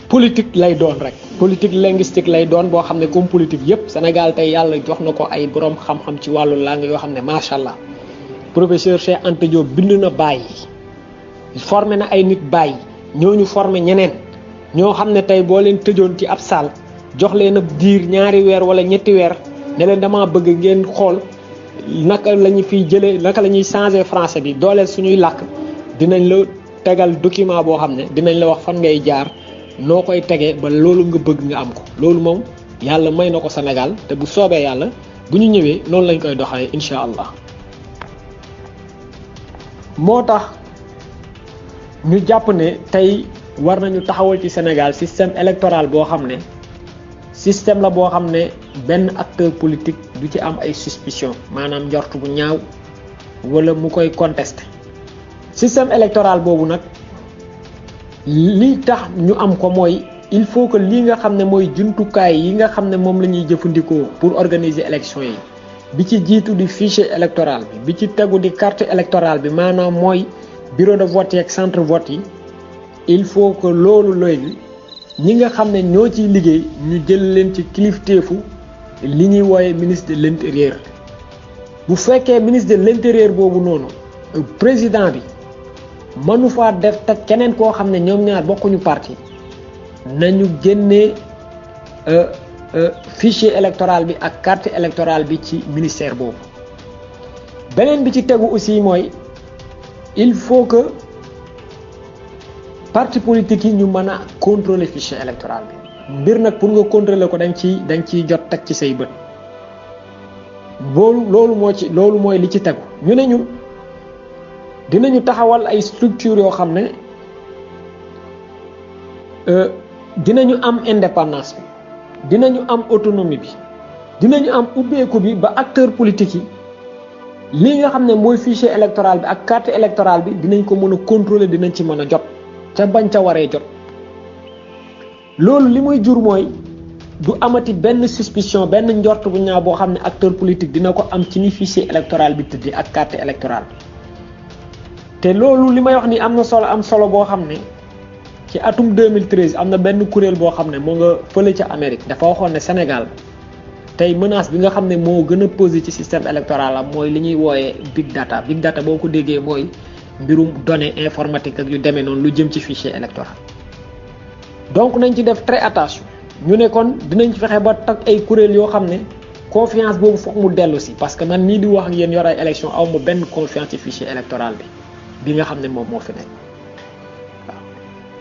politique lay doon rek politique linguistique lay doon boo xam ne comme politique yépp Sénégal tey yàlla jox na ko ay borom xam-xam ci wàllu langue yoo xam ne macha allah. professeur Cheikh Anta Diop bind na bàyyi formé na ay nit bàyyi ñooñu formé ñeneen ñoo xam ne tey boo leen tëjoon ci ab salle jox leen ab diir 2 weer wala 3 weer ne leen dama bëgg ngeen xool naka la ñu fiy jëlee naka la ñuy changer français bi dooleel suñuy làkk dinañ la tegal document boo xam ne dinañ la wax fan ngay jaar noo koy tegee ba loolu nga bëgg nga am ko loolu moom yàlla may na ko Sénégal te bu soobee yàlla bu ñu ñëwee noonu lañ koy doxalee incha allah. moo tax ñu jàpp ne tey war nañu taxawal ci Sénégal système électoral boo xam ne système la boo xam ne benn acteur politique du ci am ay suspicion maanaam njort bu ñaaw wala mu koy contester système électoral boobu nag li tax ñu am ko mooy il faut que li nga xam ne mooy jumtukaay yi nga xam ne moom la ñuy jëfandikoo pour organiser élection yi bi ci jiitu di fichier électoral bi ci tegu di carte électorale bi maanaam mooy bureau de vote yi ak centre vote yi il faut que loolu léegi ñi nga xam ne ñoo ciy liggéey ñu jël leen ci kilifteefu li ñuy wooye ministre de l'intérieur bu fekkee ministre de l'intérieur boobu noonu président bi mënu faa def te keneen koo xam ne ñoom ñaar bokkuñu parti nañu génnee fichier électoral bi ak carte électorale bi ci ministère boobu beneen bi ci tegu aussi mooy il faut que parti politique yi ñu mën a contrôler fichier électoral bi mbir nag pour nga contrôler ko dañ ciy jot teg ci say bët loolu mooy li ci tegu ñu ne ñun dinañu taxawal ay structure yoo xam ne dinañu am indépendance bi dinañu am autonomie bi dinañu am ubbeeku bi ba acteur politique yi li nga xam ne mooy fichier électoral bi ak carte électorale bi dinañ ko mën a contrôler dinañ ci mën a jot ca bañ ca waree jot loolu li muy jur mooy du amati benn suspicion benn njort bu ñaaw boo xam ne acteur politique dina ko am ci ni fichier électoral bi tëddee ak carte électorale te loolu li may wax ni am solo boo xam ne ci atum 2013 am na benn kuréel boo xam ne moo nga fële ca Amérique dafa waxoon ne Sénégal tey menace bi nga xam ne moo gën a posé ci système électoral am mooy li ñuy wooyee big data boo ko déggee mooy mbirum données informatique ak yu demee noonu lu jëm ci fichier électoral. donc nañ ci def très attention ñu ne kon dinañ fexe ba tag ay kuréel yoo xam ne confiance boobu foog mu dellu si parce que man nii di wax ak yéen yor ay élection aw ma benn confiance ci fichier électoral bi nga xam ne moom moo fi nekk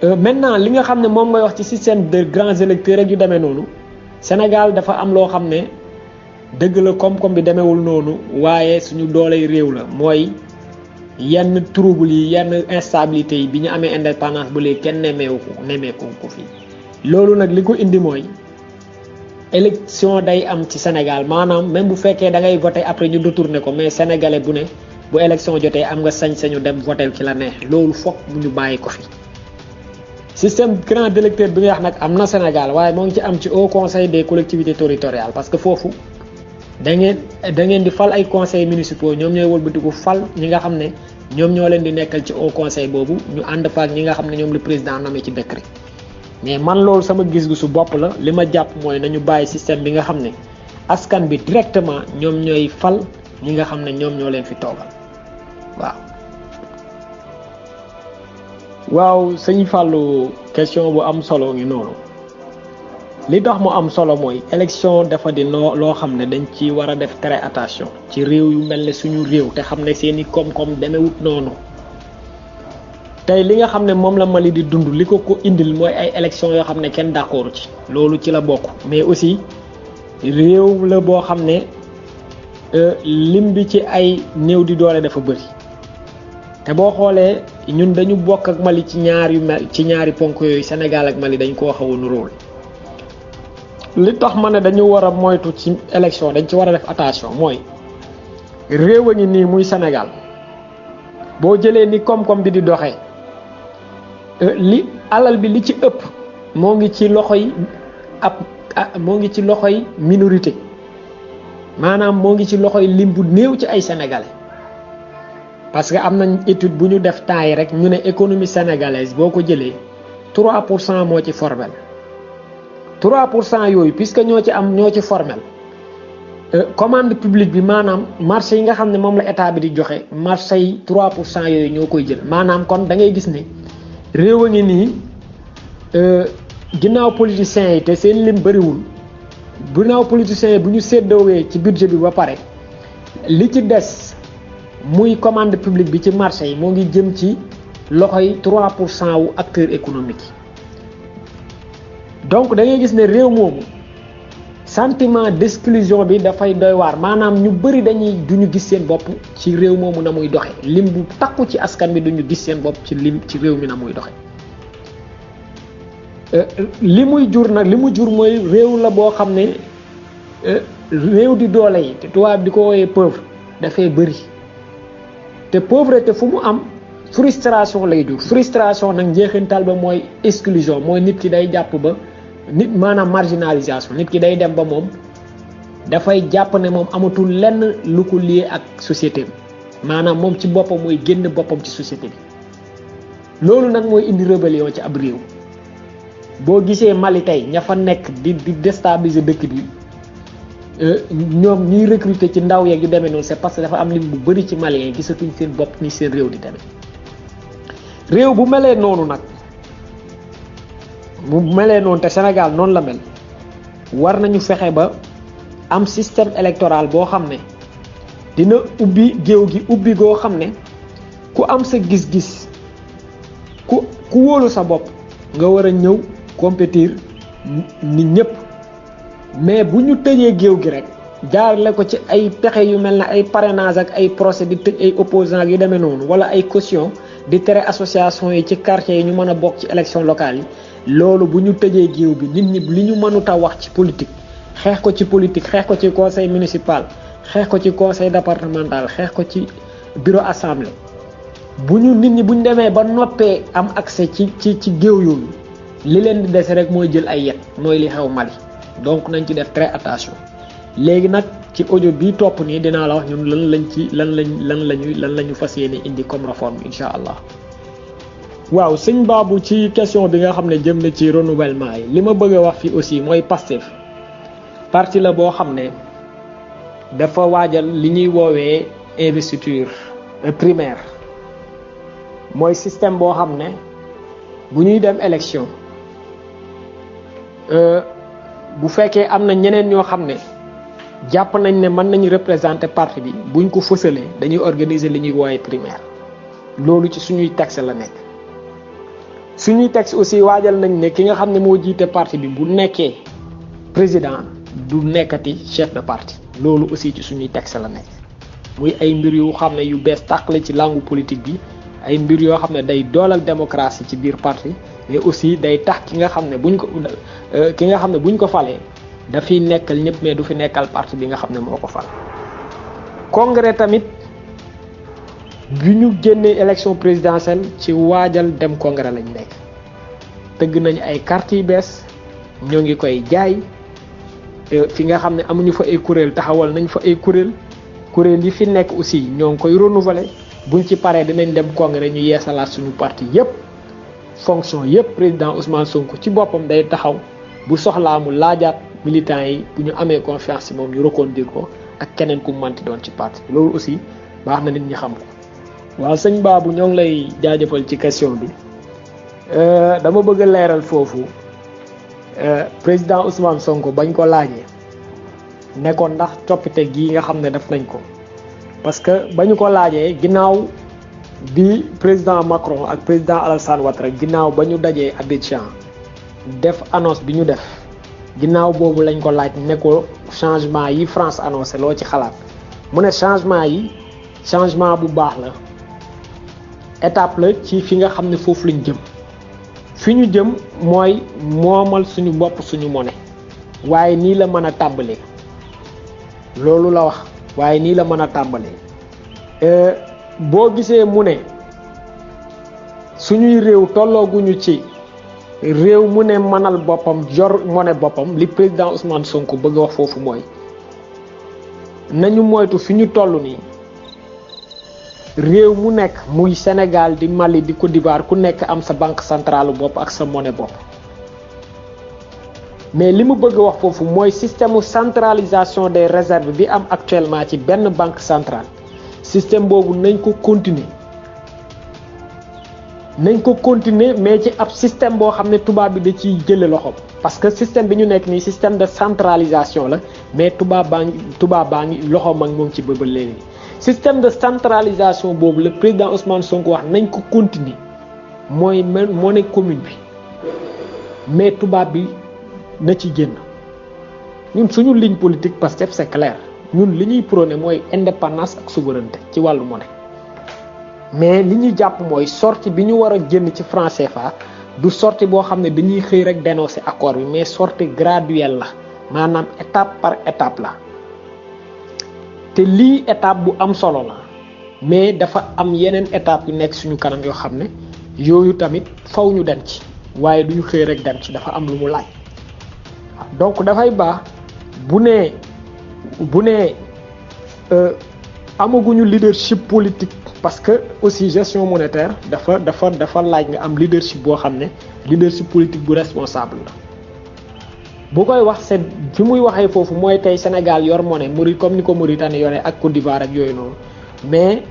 waaw. maintenant li nga xam ne moom ngay wax ci système de grands électeurs rek yu demee noonu Sénégal dafa am loo xam ne dëgg la koom-koom bi demeewul noonu waaye suñu dooley réew la mooy yenn trouble yi yenn instabilité yi bi ñu amee indépendance ba léegi kenn nemmeeku ko fii. loolu nag li ko indi mooy élection day am ci Sénégal maanaam même bu fekkee da ngay voté après ñu détourné ko mais sénégalais bu ne bu élection jotee am nga sañ-sañu dem voté ki la neex loolu foog ñu bàyyi ko fi. système grand électeur bi nga wax nag am na Sénégal waaye moo ngi ci am ci Haut Conseil des collectivités territoriales parce que foofu da ngeen di fal ay conseils municipaux ñoom ñooy wëlbatiku fal ñi nga xam ne ñoom ñoo leen di nekkal ci Haut Conseil boobu ñu ànd fa ak ñi nga xam ne ñoom le président nommé ci décret. mais man loolu sama gis-gisu bopp la li ma jàpp mooy nañu bàyyi système bi nga xam ne askan bi directement ñoom ñooy fal ñi nga xam ne ñoom ñoo leen fi toogal waaw sëñ Fallou question bu am solo ngi noonu li tax mu am solo mooy élection dafa di loo xam ne dañ ci war a def très attention ci réew yu mel ne suñu réew te xam ne seeni koom-koom demewut noonu tey li nga xam ne moom la Mali di dund li ko indil mooy ay élection yoo xam ne kenn d'accord ci loolu ci la bokk mais aussi réew la boo xam ne lim bi ci ay néew di doole dafa bëri te boo xoolee ñun dañu bokk ak Mali ci ñaari ponk yooyu Sénégal ak Mali dañ koo xaw a nuróol li tax ma ne dañu war a moytu ci élection dañ ci war a def attention mooy réew a ngi nii muy Sénégal boo jëlee ni koom-koom bi di doxee li alal bi li ci ëpp moo ngi ci loxoy minorité maanaam moo ngi ci loxoy lim bu néew ci ay sénégalais parce que am nañ étude bu ñu def temps yi rek ñu ne économie sénégalaise boo ko jëlee 3% moo ci formel 3% yooyu puisque ñoo ci formel commande publique bi maanaam marché yi nga xam ne moom la état bi di joxe marché yi 3% yooyu ñoo koy jël maanaam kon da ngay gis ne réew a ngi nii ginnaaw politiciens yi te seen lim bëriwul ginnaaw politiciens yi bu ñu séddoowee ci budget bi ba pare li ci des muy commande publique bi ci marché yi moo ngi jëm ci loxoy 3% wu acteurs économiques yi donc da ngay gis ne réew moomu sentiment d'exclusion bi dafay doy waar maanaam ñu bëri duñu gis seen bopp ci réew moomu na muy doxe lim bu takku ci askan bi duñu gis seen bopp ci réew mi na muy doxe li mu jur mooy réew la boo xam ne réew di doole yi te tubaab di ko wooyee pauvre dafay bëri te pauvreté fu mu am frustration lay jur frustration nag njeexintal ba mooy exclusion mooy nit ki day jàpp ba nit maanaam marginalisation nit ki day dem ba moom dafay jàpp ne moom amatul lenn lu ko lié ak société bi maanaam moom ci boppam mooy génn boppam ci société bi loolu nag mooy indi rébellion ci ab réew boo gisee Mali tey ña fa nekk di déstabiliser dëkk bi ñoom ñuy recruter ci ndaw yeeg yu demee noonu c'est parce que dafa am lim bu bëri ci Maliens yi gisatuñ seen bopp ni seen réew di demee réew bu melee noonu nag bu melee noonu te Sénégal noonu la mel war nañu fexe ba am système électoral boo xam ne dina ubbi géew gi ubbi goo xam ne ku am sa gis-gis ku wóolu sa bopp nga war a ñëw compétir ni ñëpp mais bu ñu tëjee géew gi rek jaarale ko ci ay pexe yu mel ne ay parrainage ak ay procès di tëj ay opposants yu demee noonu wala ay caution di tere association yi ci quartier yi ñu mën a bokk ci élection locale yi loolu bu ñu tëjee géew bi nit ñi li ñu mënut a wax ci politique xeex ko ci politique xeex ko ci conseil municipal xeex ko ci conseil départemental xeex ko ci bureau assemblée nit ñi bu ñu demee ba noppee am accès ci géew yooyu li leen di dese rek mooy jël ay yet mooy li xew Mali donc nañ ci def très attention léegi nag ci audio bi topp nii dinaa la wax ñun lan lañu fas yéene indi comme réforme incha allah. waaw sëñ Babou ci question bi nga xam ne jëm na ci renouvellement yi li ma bëgg a wax fii aussi mooy Pastef parti la boo xam ne dafa waajal li ñuy woowee investiture primaire mooy système boo xam ne bu ñuy dem élection bu fekkee am na ñeneen ñoo xam ne jàpp nañ ne mën nañu représenter parti bi buñ ko fësalee dañuy organiser li ñuy woowee primaire loolu ci suñuy texte la nekk. suñuy texte aussi waajal nañ ne ki nga xam ne moo jiite parti bi bu nekkee président du nekkati chef de parti loolu aussi ci suñuy texte la nekk muy ay mbir yu xam ne yu bees tàq la ci langue politique bi ay mbir yoo xam ne day doolal démocratie ci biir parti mais aussi day tax ki nga xam ne buñ ko falee dafiy nekkal ñëpp mais du fi nekkal parti bi nga xam ne moo ko fal. congrès tamit bi ñu génnee élection présidentielle ci waajal dem congrès lañ nekk tëgg nañ ay carte yu bees ñoo ngi koy jaay fi nga xam ne amuñu fa ay kuréel taxawal nañ fa ay kuréel yi fi nekk aussi ñoo ngi koy renouveler buñ ci paree dinañ dem congrès ñu yeesalaat suñu parti yépp fonction yépp président Ousmane Sonko ci boppam day taxaw bu soxlaa mu laajaat militants yi bu ñu amee confiance ci moom ñu reconduire ko ak keneen ku manti doon ci parti loolu aussi baax na nit ñi xam ko. waaw sëñ Babou ñoo ngi lay jaajëfal ci question bi dama bëgg a leeral foofu président Ousmane Sonko bañ ko laajee nekkoon ndax coppite gii nga xam ne def nañ ko parce que bañu ko laajee ginnaaw bi président Macron ak président Alassane Ouattara ginnaaw ba ñu dajee Abidjan def annonce bi ñu def ginnaaw boobu lañ ko laaj ne ko changement yi France annoncé loo ci xalaat mu ne changement bu baax la. étape la ci fi nga xam ne foofu lañ jëm fi ñu jëm mooy moomal suñu bopp suñu monnaie waaye nii la mën a tàmbalee loolu la wax waaye nii la mën a tàmbalee boo gisee mu ne suñuy réew tollooguñu ci réew mu ne mënal boppam jor monnaie boppam li président Ousmane Sonko bëgg a wax foofu mooy nañu moytu fi ñu toll nii réew mu nekk muy Sénégal di Mali di Côte d'Ivoire ku nekk am sa banque centrale bopp ak sa monnaie bopp mais li mu bëgg a wax foofu mooy système centralisation des réserves bi am actuellement ci benn banque centrale système boobu nañ ko continuer mais ci ab système boo xam ne tubaab bi da ciy jële loxoom parce que système bi ñu nekk nii système de centralisation la mais tubaab baa ngi loxoom ak moom ci bëbal léegi système de centralisation boobu le président Ousmane Sonko wax nañ ko continuer mooy monnaie commune bi mais tubaab bi na ci génn ñun suñu ligne politique Pastef c'est clair ñun li ñuy prôné mooy indépendance ak souveraineté ci wàllu monnaie mais li ñuy jàpp mooy sortie bi ñu war a génn ci franc CFA du sortie boo xam ne dañuy xëy rek dénoncer accord bi mais sortie graduelle la maanaam étape par étape la te lii étape bu am solo la mais dafa am yeneen étape yu nekk suñu kanam yoo xam ne yooyu tamit faw ñu dem ci waaye duñu xëy rek dem ci dafa am lu mu laaj donc dafay baax bu ne amaguñu leadership politique parce que aussi gestion monétaire dafa laaj nga am leadership boo xam ne leadership politique bu responsable la bu koy wax c'est fi muy waxee foofu mooy tey Sénégal yor monnaie comme ni ko Mauritanie yore ak Côte d'Ivoire ak yooyu noonu mais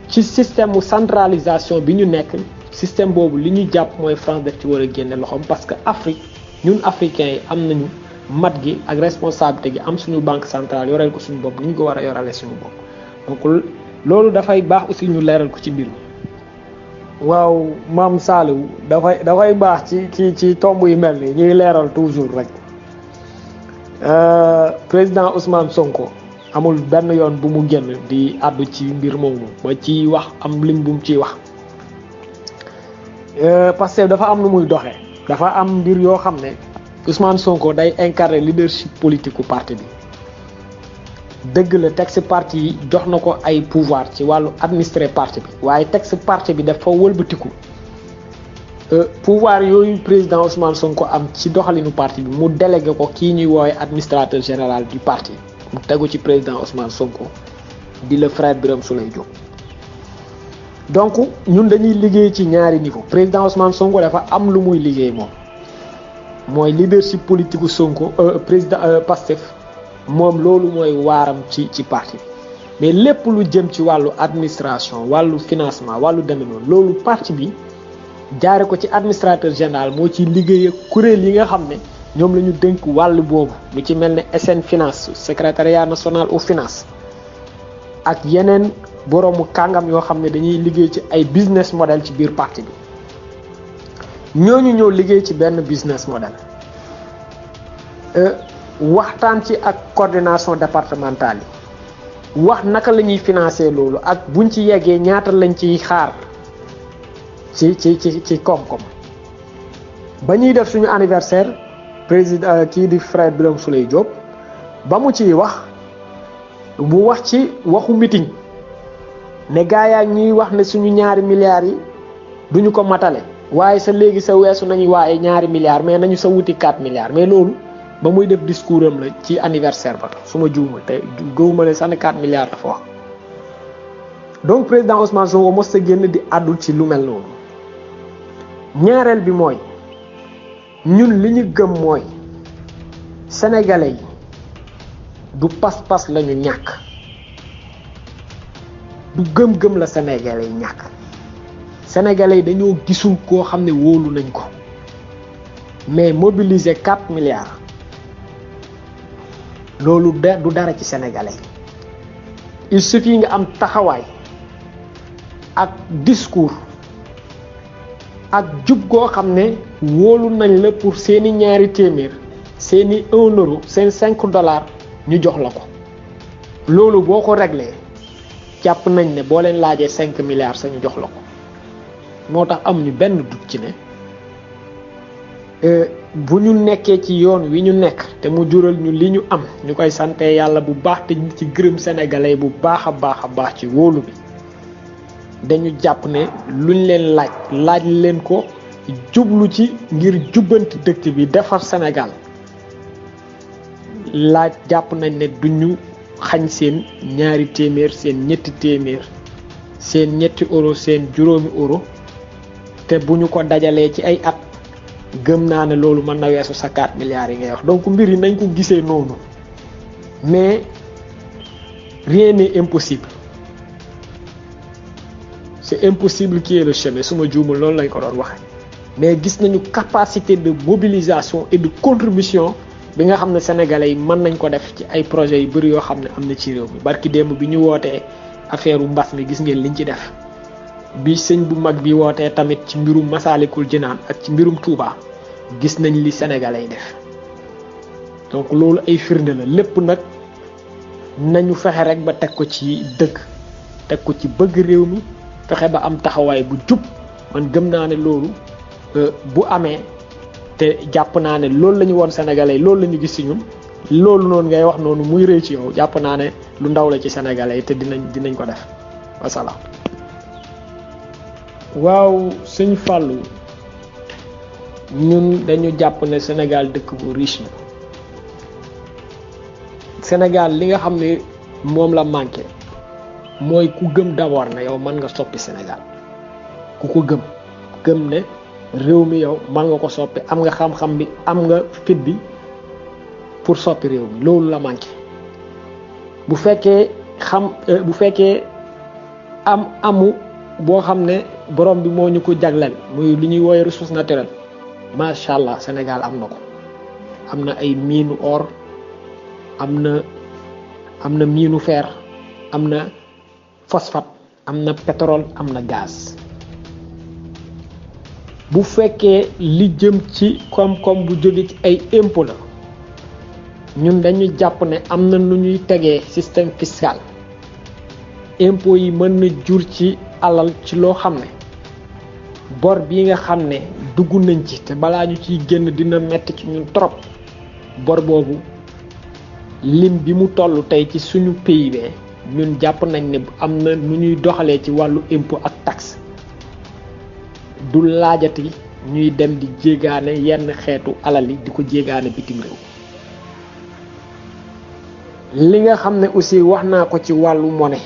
ci système mu centralisation bi ñu nekk système boobu li ñu jàpp mooy France daf ci war a génne loxoom parce que Afrique ñun africains yi am nañu mat gi ak responsabilité gi am suñu banque centrale yoreel ko suñu bopp ni ñu ko war a yorale suñu bopp donc loolu dafay baax aussi ñu leeral ko ci mbir mi waaw maam Saliou dafay baax ci tomb yu mel ni ñuy leeral toujours rek président Ousmane Sonko amul benn yoon bu mu génn di àddu ci mbir moomu ba ci wax am lim bu mu ciy wax parce que dafa am nu muy doxee dafa am mbir yoo xam ne Ousmane Sonko day incarner leadership politique u parti bi dëgg la texte parti yi jox na ko ay pouvoir ci wàllu administrer parti bi waaye texte parti bi dafa wëlbatiku pouvoir yooyu président Ousmane Sonko am ci doxalinu parti bi mu délégué ko kii ñuy woowee administrateur général du parti mu tegu ci président Ousmane Sonko di le frère Birame Souleye Diop. donc ñun dañuy liggéey ci ñaari niveau président Ousmane Sonko dafa am lu muy liggéey moom mooy leadership politique gu Sonko président Pastef moom loolu mooy waaram ci parti bi mais lépp lu jëm ci wàllu administration wàllu financement wàllu demee noonu loolu parti bi jaare ko ci administrateur général moo ci liggéey ak kuréel yi nga xam ne ñoom la ñu dénk wàllu boobu lu ci mel ne SN Finance secrétariat national aux finances ak yeneen boroomu kàngam yoo xam ne dañuy liggéey ci ay business model ci biir parti bi ñooñu ñëw liggéey ci benn business model waxtaan ci ak coordination départementale yi wax naka la ñuy financer loolu ak buñ ci yeggee ñaata lañ ciy xaar ci koom-koom ba ñuy def suñu anniversaire président kii di frère Birame Souleye Diop ba mu ciy wax mu wax ci waxu meeting ne gaa yaa ñuy wax ne suñu 2 milliards yi duñu ko matale waaye sa léegi sa weesu nañu waaye 2 milliards mais nañu sa wuti 4 milliards mais loolu ba muy def discours am la ci anniversaire ba su ma juumul te gëwuma ne sax ne 4 milliards dafa wax donc président Ousmane Sonko mos sa génn di àddul ci lu mel noonu ñaareel bi mooy ñun li ñu gëm mooy sénégalais yi du pas-pas lañu ñàkk du gëm-gëm la sénégalais yi ñàkk sénégalais yi dañoo gisul koo xam ne wóolu nañ ko mais mobiliser 4 milliards loolu du dara ci sénégalais yi il suffit nga am taxawaay ak discours ak jub goo xam ne wóolu nañ la pour seeni 2 téeméer seeni 1 euro seen $5 ñu jox la ko loolu boo ko réglé jàpp nañ ne boo leen laajee 5 milliards sañu jox la ko moo tax amuñu benn dut ci ne bu ñu nekkee ci yoon wi ñu nekk te mu jural ñu li ñu am ñu koy sante yàlla bu baax te ñu ci gërëm sénégalais bu baax a baax ci wóolu bi dañu jàpp ne luñ leen laaj leen ko jublu ci ngir jubbanti dëkk bi defar Sénégal laaj jàpp nañ ne duñu xañ seen 2 téeméer seen 3 téeméer seen 3 euro seen 5 euro te bu ñu ko dajalee ci ay at gëm naa ne loolu mën na weesu sa 4 milliards yi ngay wax donc mbir yi nañ ko gisee noonu mais rien n'est impossible c'est impossible qui est le chemin su ma juumul loolu lañ ko doon waxe mais gis nañu capacité de mobilisation et de contribution bi nga xam ne sénégalais yi mën nañ ko def ci ay projets yu bëri yoo xam ne am na ci réew mi barki démb bi ñu wootee affaire u mbas mi gis ngeen liñ ci def bi sëñ bu mag bi wootee tamit ci mbirum Masaalikul Jinaan ak ci mbirum Touba gis nañ li sénégalais yi def donc loolu ay firnde la lépp nag nañu fexe rek ba teg ko ci dëgg teg ko ci bëgg réew mi fexe ba am taxawaay bu jub man gëm naa ne loolu bu amee te jàpp naa ne loolu la ñu woon sénégalais loolu la ñu gis ci ñun loolu noonu ngay wax noonu muy rëy ci yow jàpp naa ne lu ndaw la ci sénégalais te dinañ ko def wasalaam. waaw sëñ Fallou ñun dañu jàpp ne Sénégal dëkk bu riche la Sénégal li nga xam ne moom la manqué mooy ku gëm d'abord ne yow mën nga soppi Sénégal ku ko gëm ne réew mi yow mën nga ko soppi am nga xam-xam bi am nga fit bi pour soppi réew mi loolu la manqué bu fekkee amu boo xam ne borom bi moo ñu ko jagleel muy li ñuy woowee ressource naturelle macha allah Sénégal am na ko am na ay mine or am na mine fer am na phosphate am na pétrole am na gaz bu fekkee li jëm ci koom-koom bu jóge ci ay impôt la ñun dañu jàpp ne am na nu ñuy tegee système fiscal impôt yi mën na jur ci alal ci loo xam ne bor bi nga xam ne dugg nañ ci te balaa ñu ciy génn dina metti ci ñun trop bor boobu lim bi mu toll tey ci suñu PIB ñun jàpp nañ ne am na nu ñuy doxalee ci wàllu impôt ak taxe du laajati ñuy dem di jéegaane yenn xeetu alal yi di ko jéegaane bitim réew. li nga xam ne aussi wax naa ko ci wàllu monnaie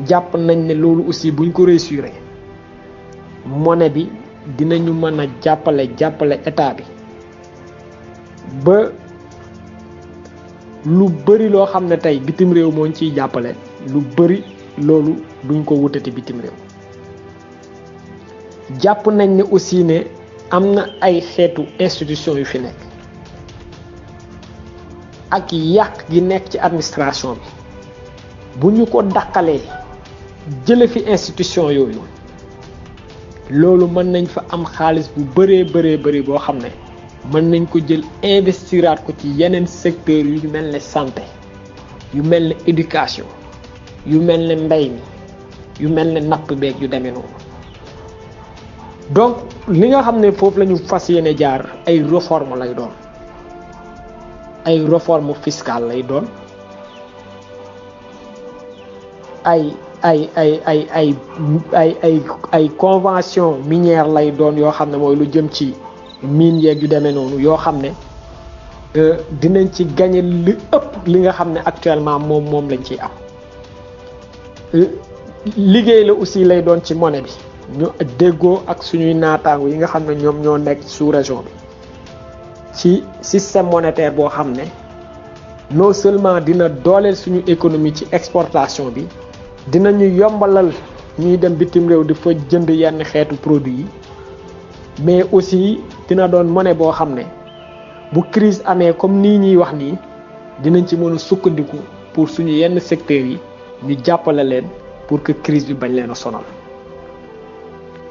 jàpp nañ ne loolu aussi buñ ko réussir monnaie bi dinañu mën a jàppale état bi ba lu bëri loo xam ne tey bitim réew moo ciy jàppale lu bëri loolu duñ ko wutati bitim réew. jàpp nañ ne aussi ne am na ay xeetu institution yu fi nekk ak yàq gi nekk ci administration bi bu ñu ko dàqalee jële fi institution yooyu loolu mën nañ fa am xaalis bu bëree boo xam ne mën nañ ko jël investiraat ko ci yeneen secteur yu mel ne santé yu mel ne éducation yu mel ne mbay mi yu mel ne napp beeg yu demee noonu. donc li nga xam ne foofu la ñu fas yéene jaar ay réforme lay doon ay réforme fiscale lay doon ay convention minière lay doon yoo xam ne mooy lu jëm ci mine yeeg yu demee noonu yoo xam ne dinañ ci gagner li ëpp li nga xam ne actuellement moom lañ ciy am. liggéey la aussi lay doon ci monnaie bi ñu déggoo ak suñuy naataango yi nga xam ne ñoom ñoo nekk sous région bi ci système monétaire boo xam ne non seulement dina dooleel suñu économie ci exportation bi dinañu yombalal ñuy dem bitim réew di fa jënd yenn xeetu produits yi mais aussi dina doon monnaie boo xam ne bu crise amee comme nii ñuy wax nii dinañ ci mën a sukkandiku pour suñu yenn secteurs yi ñu jàppale leen pour que crise bi bañ leen a sonal.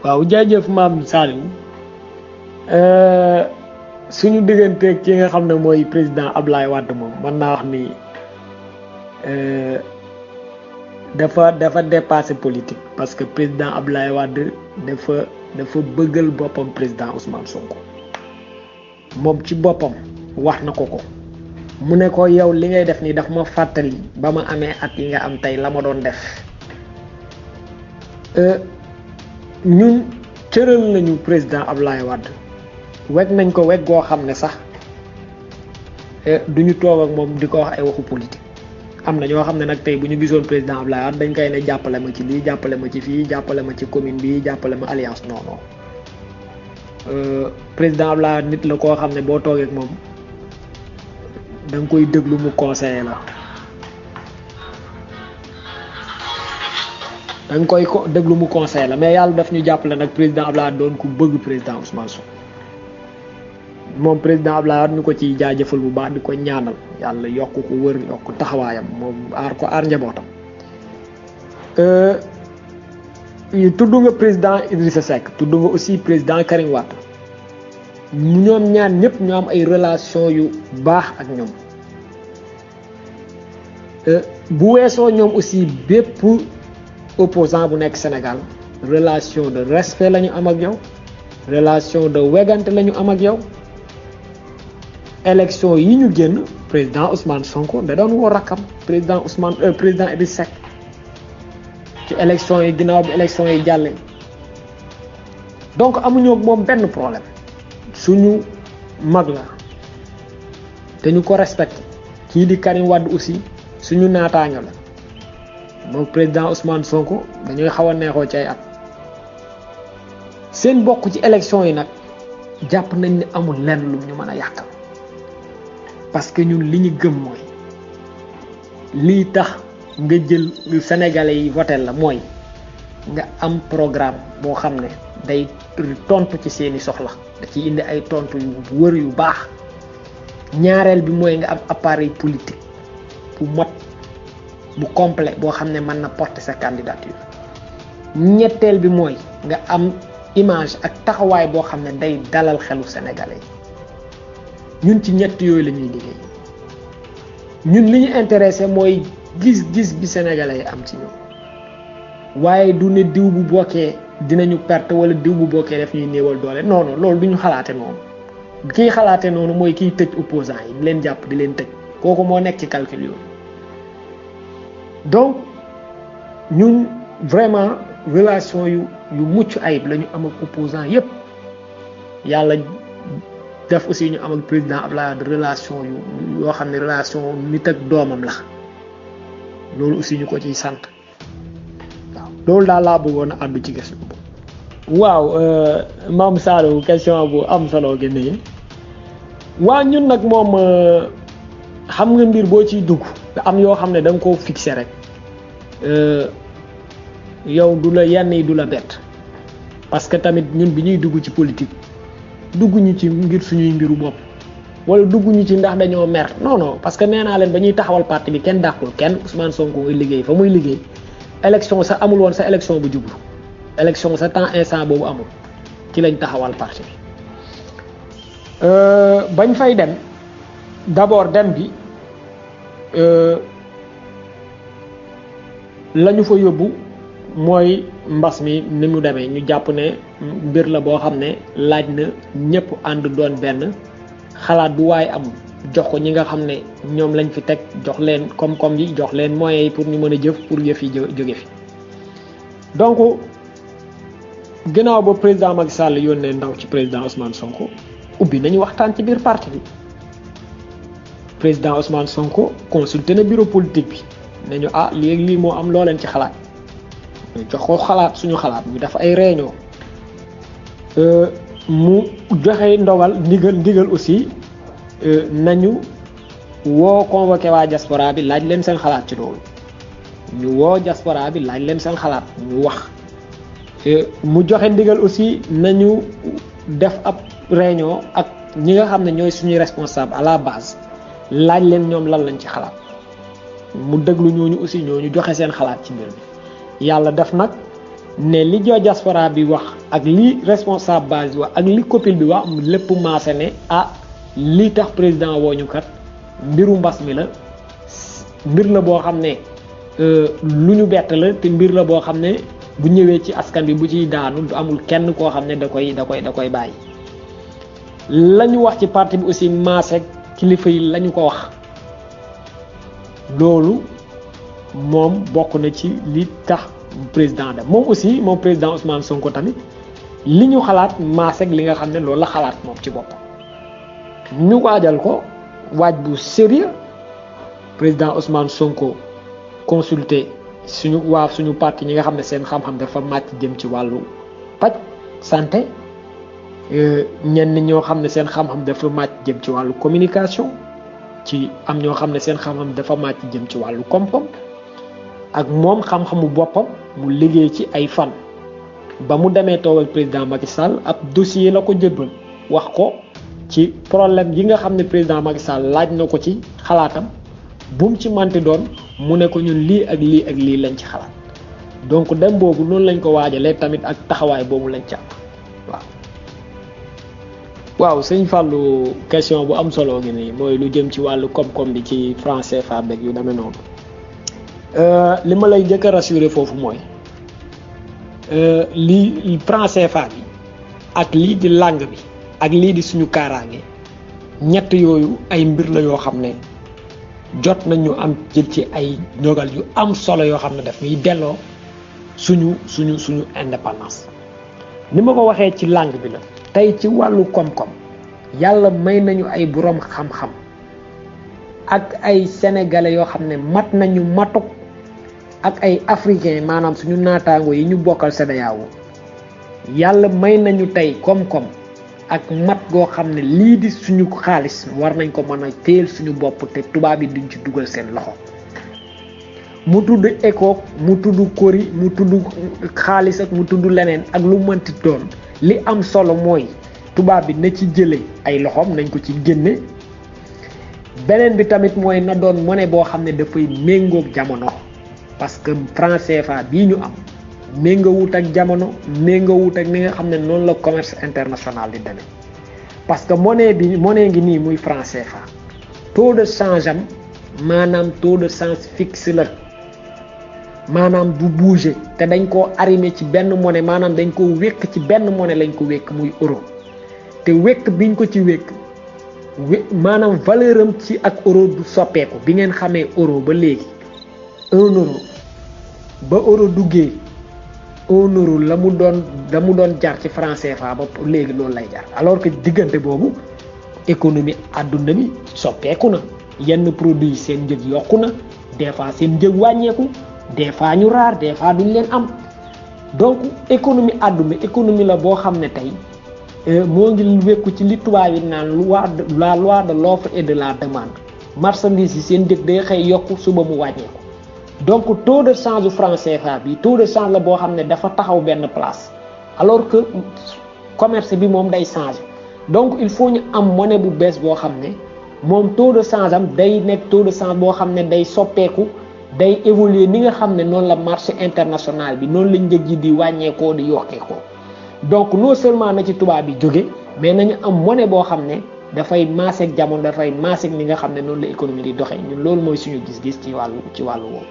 waaw jaajëf maam Saliou suñu digganteeg ki nga xam ne mooy président Ablaye Wade moom mën naa wax ni dafa dépassé politique parce que président Ablaye Wade dafa bëggal boppam président Ousmane Sonko moom ci boppam wax na ko mu ne ko yow li ngay def nii daf ma fàttali ba ma amee at yi nga am tey la ma doon def ñun cëral nañu président Ablaye Wade weg nañ ko weg goo xam ne sax duñu toog ak moom di ko wax ay waxu politique am na ñoo xam ne nag tey bu ñu gisoon président Ablaye Wade dañ koy ne jàppale ma ci lii jàppale ma ci fii jàppale ma ci commune bi jàppale ma alliance non président Ablaye Wade nit la koo xam ne boo toogee ak moom da nga koy déglu mu conseiller la da nga koy déglu mu conseiller la mais yàlla daf ñu jàppale nag président Ablaye Wade doon ku bëgg président Ousmane Sonko moom président Ablaye Wade ñu ko ciy jaajëfal bu baax di ko ñaanal yàlla yokk ko wër yokk taxawaayam moom aar njabootam. tudd nga président Idrissa Seck tudd nga aussi président Karim Wade ñoom ñaar ñëpp ñoo am ay relation yu baax ak ñoom bu weesoo ñoom aussi bépp opposant bu nekk Sénégal relation de respect la ñu am ak yow relation de wegante la ñu am ak yow. élection yi ñu génn président Ousmane Sonko da doon woo rakkam président Idrissa Seck ci élection yi ginnaaw bi élection yi jàllee donc amuñu moom benn problème suñu mag la dañu ko respecté kii di Karim Wade aussi suñu naataango la moom président Ousmane Sonko dañuy xaw a neexoo ci ay at seen bokk ci élection yi nag jàpp nañ ne amul lenn lu ñu mën a yàqal parce que ñun li ñu gëm mooy lii tax nga jël Sénégalais yi voté la mooy nga am programme boo xam ne day tontu ci seeni soxla da ciy indi ay tontu yu wër yu baax ñaareel bi mooy nga am appareil politique bu mot bu complet boo xam ne mën na porter sa candidature ñetteel bi mooy nga am image ak taxawaay boo xam ne day dalal xelu Sénégalais yi ñun ci ñett yooyu la ñuy liggéey ñun li ñu intéressé mooy gis-gis bi Sénégalais yi am ci ñoom waaye du ne diw bu bokkee dinañu perte wala diw bu bokkee def ñuy néewal doole non non loolu du ñu xalaate noonu kiy xalaate noonu mooy kiy tëj opposant yi di leen jàpp di leen tëj kooku moo nekk ci calcul yooyu donc ñun vraiment relation yu mucc ayib la ñu am ak opposant yépp yàlla def aussi ñu am ak président Abdoulaye Wade relation yoo xam ne relation nit ak doomam la loolu aussi ñu ko ciy sant waaw loolu daal laa bëggoon a àddu ci question boobu. waaw Mame Saliou question bu am solo gi nii waa ñun nag moom xam nga mbir boo ciy dugg te am yoo xam ne da nga koo fixé rek yow du la yenn yi du la bett parce que tamit ñun bi ñuy dugg ci politique dugg ñu ci ngir suñuy mbiru bopp wala dugg ñu ci ndax dañoo mer non parce que nee naa leen ba ñuy taxawal parti bi kenn dàqul kenn Ousmane Sonko ngay liggéey fa muy liggéey élection sa amul woon sa élection bu jublu élection sa temps instant boobu amul ci lañ taxawal parti bi bañ fay dem d'abord dem bi lañu fa yóbbu mooy mbas mi ni mu demee ñu jàpp ne mbir la boo xam ne laaj na ñëpp ànd doon benn xalaat bu waaye am jox ko ñi nga xam ne ñoom lañ fi teg jox leen koom-koom yi jox leen moyens yi pour ñu mën a jëf pour yëf yi jóge fi donc ginnaaw ba président Macky Sall yónnee ndaw ci président Ousmane Sonko ubbi nañu waxtaan ci biir parti bi président Ousmane Sonko consulté na bureau politique bi nañu lii moo am loo leen ci xalaat ñu jox ko xalaat suñu xalaat ñu def ay réunion mu joxe ndogal ndigal aussi nañu woo convoqué waa diaspora bi laaj leen seen xalaat ci loolu ñu woo diaspora bi laaj leen seen xalaat ñu wax mu joxe ndigal aussi nañu def ab réunion ak ñi nga xam ne ñooy suñuy responsable à la base laaj leen ñoom lan lañ ci xalaat mu déglu ñooñu aussi ñooñu joxe seen xalaat ci mbir mi yàlla def nag ne li joo diaspora bi wax ak li responsable base bi wax ak li copil bi wax lépp maase ne li tax président woo ñu kat mbiru mbas mi la mbir la boo xam ne lu ñu bett la te mbir la boo xam ne bu ñëwee ci askan bi bu ciy daanu du amul kenn koo xam ne da koy bàyyi lañu wax ci parti bi aussi maase kilifa yi lañu ko wax loolu moom bokk na ci li tax président dem moom aussi moom président Ousmane Sonko tamit li ñu xalaat maase li nga xam ne loolu la xalaat moom ci boppam ñu waajal ko waaj bu sérieux président Ousmane Sonko consulté suñu parti ñi nga xam ne seen xam-xam dafa màcc jëm ci wàllu paj santé ñenn ñoo xam ne seen xam-xam dafa màcc jëm ci wàllu communication ci am ñoo xam ne seen xam-xam dafa màcc jëm ci wàllu koom-koom ak moom xam-xamu boppam mu liggéey ci ay fan ba mu demee toog ak président Macky Sall ab dossier la ko jëbbal wax ko ci problème yi nga xam ne président Macky Sall laaj na ko ci xalaatam bu mu ci manti doon mu ne ko ñun lii ak lii ak lii lañ ci xalaat donc dem boobu noonu lañ ko waajalee tamit ak taxawaay boobu lañ ci am waaw sëñ Fallou question bu am solo gi nii mooy lu jëm ci wàllu koom-koom bi ci franc CFA beeg yu demee noonu li ma lay njëkk a rassurer foofu mooy lii franc CFA bi ak lii di langue bi ak lii di suñu kaaraange ñett yooyu ay mbir la yoo xam ne jot nañu am jël ci ay ndogal yu am solo yoo xam ne daf ñuy delloo suñu indépendance ni ma ko waxee ci langue bi la tey ci wàllu koom-koom yàlla may nañu ay borom xam-xam ak ay sénégalais yoo xam ne mat nañu matuk ak ay africain maanaam suñu naataango yi ñu bokkal CEDEAO yàlla may nañu tey koom-koom ak mat goo xam ne lii di suñu xaalis war nañ ko mën a téel suñu bopp te tubaab yi duñ ci dugal seen loxo mu tudd ECO mu tudd kori mu tudd xaalis ak mu tudd leneen ak lu mënti doon li am solo mooy tubaab bi na ci jële ay loxoom nañ ko ci génne beneen bi tamit mooy na doon monnaie boo xam ne dafay méngoog jamono parce que franc CFA bii ñu am méngoowut ak jamono méngoowut ak ni nga xam ne noonu la commerce international di demee parce que monnaie ngi nii muy franc CFA taux de change am maanaam taux de change fixe la maanaam du bouger te dañ koo arrimé ci benn monnaie maanaam dañ ko wékk ci benn monnaie lañ ko wékk muy euro te wékk biñ ko ci wékk maanaam valeur am ci ak euro du soppeeku bi ngeen xamee euro ba léegi 1 euro ba euro duggee 1 euro la mu doon jar ci franc CFA ba léegi loolu lay jar alors que diggante boobu économie àdduna bi soppeeku na yenn produits seen njëg yokku na des fois seen njëg wàññeeku des fois ñu raar des fois duñ leen am donc économie àdduna économie la boo xam ne tey moo ngi wekku ci li tubaab yi naan la loi de l'offre et de la demande marchandise yi seen njëg day xëy yokku suba mu wàññeeku donc taux de change franc CFA bi taux de change la boo xam ne dafa taxaw benn place alors que commerce bi moom day changer donc il faut ñu am monnaie bu bees boo xam ne moom taux de change am day nekk taux de change boo xam ne day soppeeku day évoluer ni nga xam ne noonu la marché international bi noonu la njëg yi di wàññeekoo di yokkeekoo donc non seulement na ci tubaab bi jóge mais nañu am monnaie boo xam ne dafay maaseeg jamono dafay maaseeg ni nga xam ne noonu la économie di doxee ñun loolu mooy suñu gis-gis ci wàllu woowu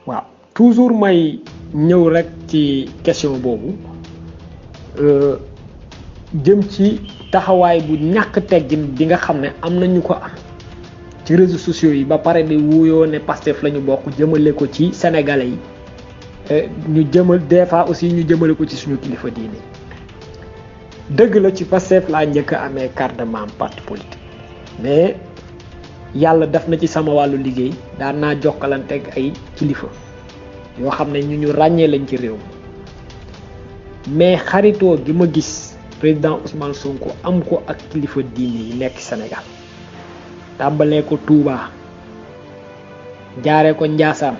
waaw toujours may ñëw rek ci question boobu jëm ci taxawaay bu ñàkk teggin bi nga xam ne am nañu ko am ci réseaux sociaux yi ba pare di wuyoo ne Pastef la ñu bokk jëmale ko ci sénégalais yi ñu des fois aussi ñu jëmale ko ci suñu kilifa diine dëgg la ci Pastef laa njëkk a amee carte de membre parti politique mais yàlla def na ci sama wàllu liggéey daan naa jokkalanteeg ay kilifa yoo xam ne ñu ràññee lañ ci réew mi mais xaritoo gi ma gis président Ousmane Sonko am ko ak kilifa diine yi nekk Sénégal tàmbalee ko Touba jaaree ko Ndiassane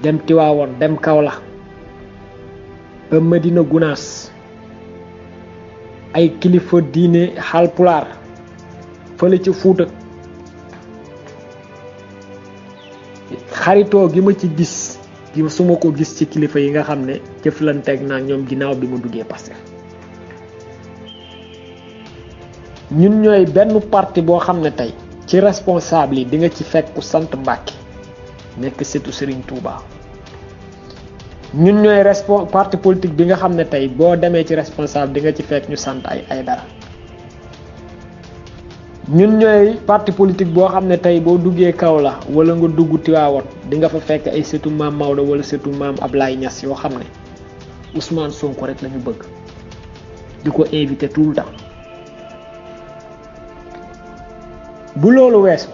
dem Tivaouane dem Kaolack ba Medina Gounass ay kilifa diine Haalpulaar fële ci Fuuta xaritoo gi ma ci gis gi suma ko gis ci kilifa yi nga xam ne jëflanteeg naa ñoom ginnaaw bi ma duggee Pastef ñun ñooy benn parti boo xam ne tey ci responsable yi di nga ci fekk ku sant Mbàkke nekk sëtu Serigne Touba ñun ñooy parti politique bi nga xam ne tey boo demee ci responsable di nga ci fekk ñu sant ay dara ñun ñooy parti politique boo xam ne tey boo duggee Kaolack wala nga dugg Tivaouane di nga fa fekk ay sëtu maam Maodo wala sëtu maam Ablaye Niass yoo xam ne Ousmane Sonko rek lañu bëgg di ko invité tout le temps bu loolu weesu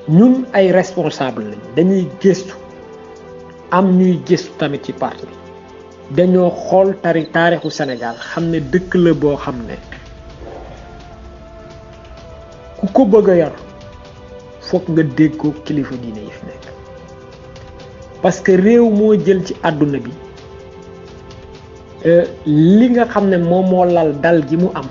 ñun ay responsable lañ dañuy gëstu am ñuy gëstu tamit ci parti bi dañoo xool taarixu Sénégal xam ne dëkk la boo xam ne ku ko bëgg a yor foog nga déggoo kilifa diine yi fi nekk parce que réew moo jël ci àdduna bi li nga xam ne moom moo lal dal gi mu am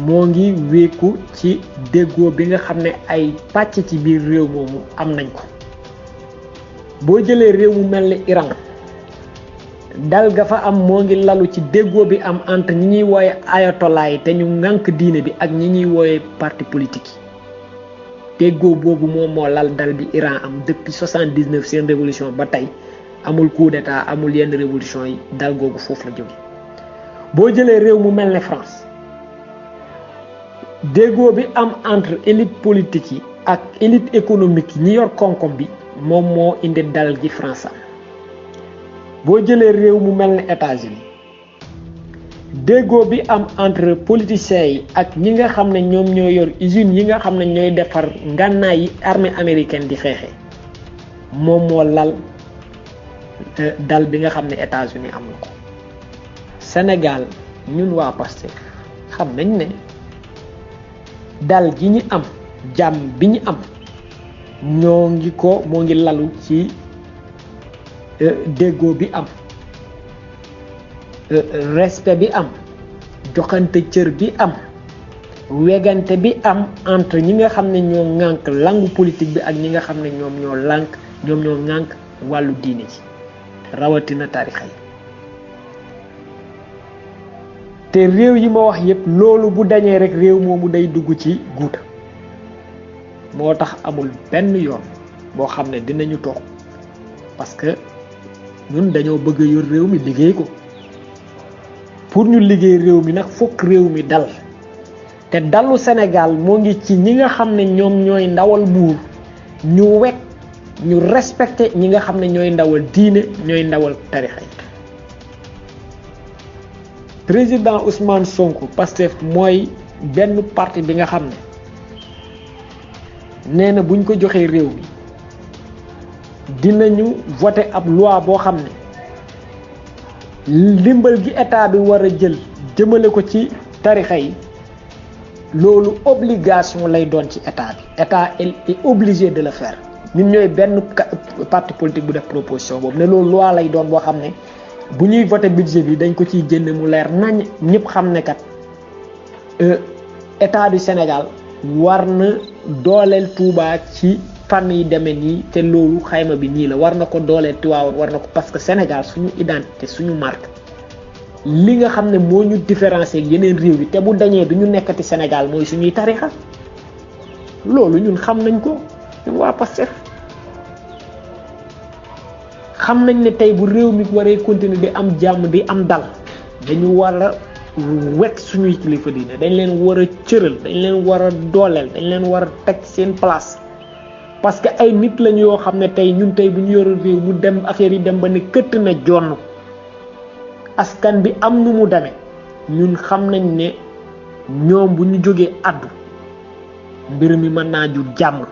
moo ngi wéeku ci déggoo bi nga xam ne ay pàcc ci biir réew moomu am nañ ko boo jëlee réew mu mel ni Iran dal ga fa am moo ngi lalu ci déggoo bi am entre ñi ñuy wooye ayatollah yi te ñu ŋànk diine bi ak ñi ñuy wooye parti politique yi déggoo boobu moom moo lal dal bi Iran am depuis 79 seen révolution ba tey amul coup d'état amul yenn révolution yi dal googu foofu la jóge boo jëlee réew mu mel ne France déggoo bi am entre élite politique yi ak élite économique yi ñi yor koom-koom bi moom moo indi dal gi France am boo jëlee réew mu mel ne États-Unis déggoo bi am entre politiciens yi ak ñi nga xam ne ñoom ñoo yor usines yi nga xam ne ñooy defar ngànnaay yi armée américaine di xeexee moom moo lal dal bi nga xam ne États-Unis am na ko Sénégal ñun waa Pastef xam nañ ne dal gi ñu am jàmm bi ñu am moo ngi lalu ci déggoo bi am respect bi am joxante cër bi am wegante bi am entre ñi nga xam ne ñoo ŋànk langue politique bi ak ñi nga xam ne ñoom ñoo ŋànk wàllu diine ji rawatina tarixa yi te réew yi ma wax yépp loolu bu dañee rek réew moomu day dugg ci guuta moo tax amul benn yoon boo xam ne dinañu toog parce que ñun dañoo bëgg a yor réew mi liggéey ko pour ñu liggéey réew mi nag fokk réew mi dal te dalu Sénégal moo ngi ci ñi nga xam ne ñoom ñooy ndawal buur ñu wekk ñu respecté ñi nga xam ne ñooy ndawal diine ñooy ndawal tarixa yi. président Ousmane Sonko Pastef mooy benn parti bi nga xam ne nee na buñ ko joxee réew mi dinañu voter ab loi boo xam ne ndimbal gi état bi war a jël jëmale ko ci tarixa yi loolu obligation lay doon ci état bi état est obligé de le faire. ñun ñooy benn parti politique bu def proposition boobu ne loolu loi lay doon boo xam ne bu ñuy voter budget bi dañ ko ciy génne mu leer nañ ñëpp xam ne kat état du Sénégal war na dooleel Touba ci fànn yi demee nii te loolu xayma bi nii la war na ko dooleel Tivaouane war na ko parce que Sénégal suñu identité suñu marque li nga xam ne moo ñu différencier yeneen réew yi te bu dañee du ñu nekkati Sénégal mooy suñuy tarixa loolu ñun xam nañ ko ñun waa Pastef xam nañ ne tey bu réew mi waree continuer di am jàmm di am dal dañu war a wekk suñuy kilifa diine dañ leen war a cëral dañ leen war a dooleel dañ leen war a teg seen place parce que ay nit lañu yoo xam ne tey ñun tey bu ñu yore réew mu dem affaire yi dem ba ne këtt na jonn askan bi am nu mu demee ñun xam nañ ne ñoom bu ñu jógee addu mbir mi mën naa jur jàmm.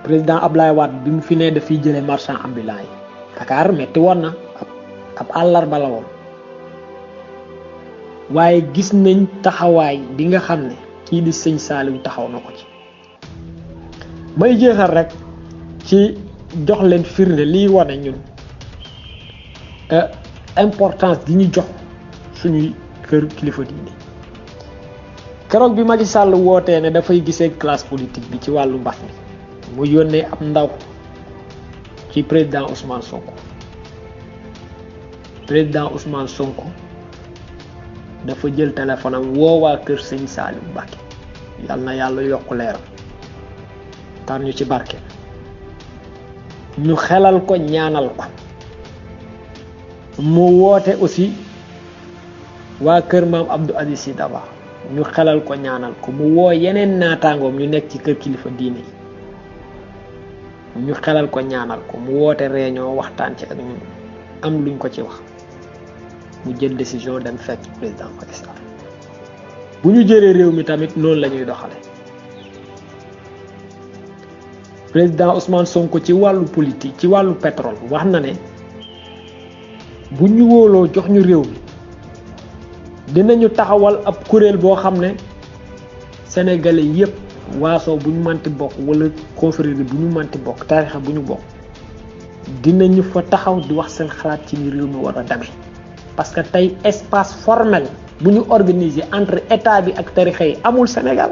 président Ablaye Wade bi mu fi ne dafiy jëlee marchand ambulant yi Dakar metti woon na ab àllarba la woon waaye gis nañ taxawaay bi nga xam ne kii di sëñ Saliou taxaw na ko ci. may jeexal rek ci jox leen firnde liy wane ñun importance gi ñu jox suñuy kër kilifa diine keroog bi Macky Sall wootee ne dafay gisee classe politique bi ci wàllu mbas mi mu yónnee ab ndaw ci président Ousmane Sonko dafa jël téléphone am woo waa kër sëñ Saliou Mbacké yal na yàlla yokk leeram tar ñu ci barke ñu xelal ko ñaanal ko mu woote aussi waa kër maam Abdou Aziz Sy Dabakh ñu xelal ko ñaanal ko mu woo yeneen naataangoom ñu nekk ci kër kilifa diine yi ñu xelal ko ñaanal ko mu woote réunion waxtaan ci ak ñun am luñ ko ci wax mu jël décision dem fekk président Macky Sall bu ñu jëlee réew mi tamit noonu la ñuy doxale président Ousmane Sonko ci wàllu politique ci wàllu pétrole wax na ne bu ñu wóoloo jox ñu réew mi dinañu taxawal ab kuréel boo xam ne sénégalais yépp waaso bu ñu manti bokk wala confrérie bu ñu manti bokk tarixa bu ñu bokk dinañu fa taxaw di wax seen xalaat ci ni réew mi war a demee parce que tey espace formel bu ñu organiser entre état bi ak tarixa yi amul Sénégal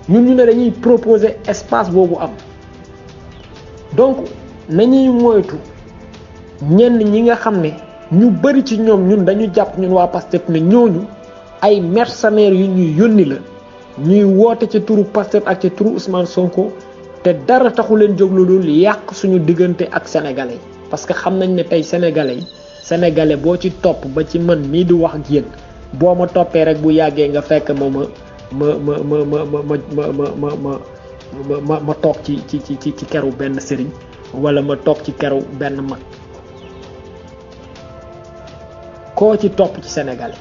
ñun ñu ne dañuy proposer espace boobu am donc nañuy moytu ñenn ñi nga xam ne ñu bari ci ñoom ñun dañu jàpp ñun waa Pastef ne ñooñu ay mercenaires yu ñuy yónni la ñuy woote ci turu Pastef ak ci turu Ousmane Sonko te dara taxu leen jóg lu dul yàq suñu diggante ak sénégalais yi parce que xam nañ ne tey sénégalais boo ci topp ba ci man mii di wax ak yéen boo ma toppee rek bu yàggee nga fekk ma toog ci keru benn sëriñ wala ma toog ci keru benn mag koo ci topp ci sénégalais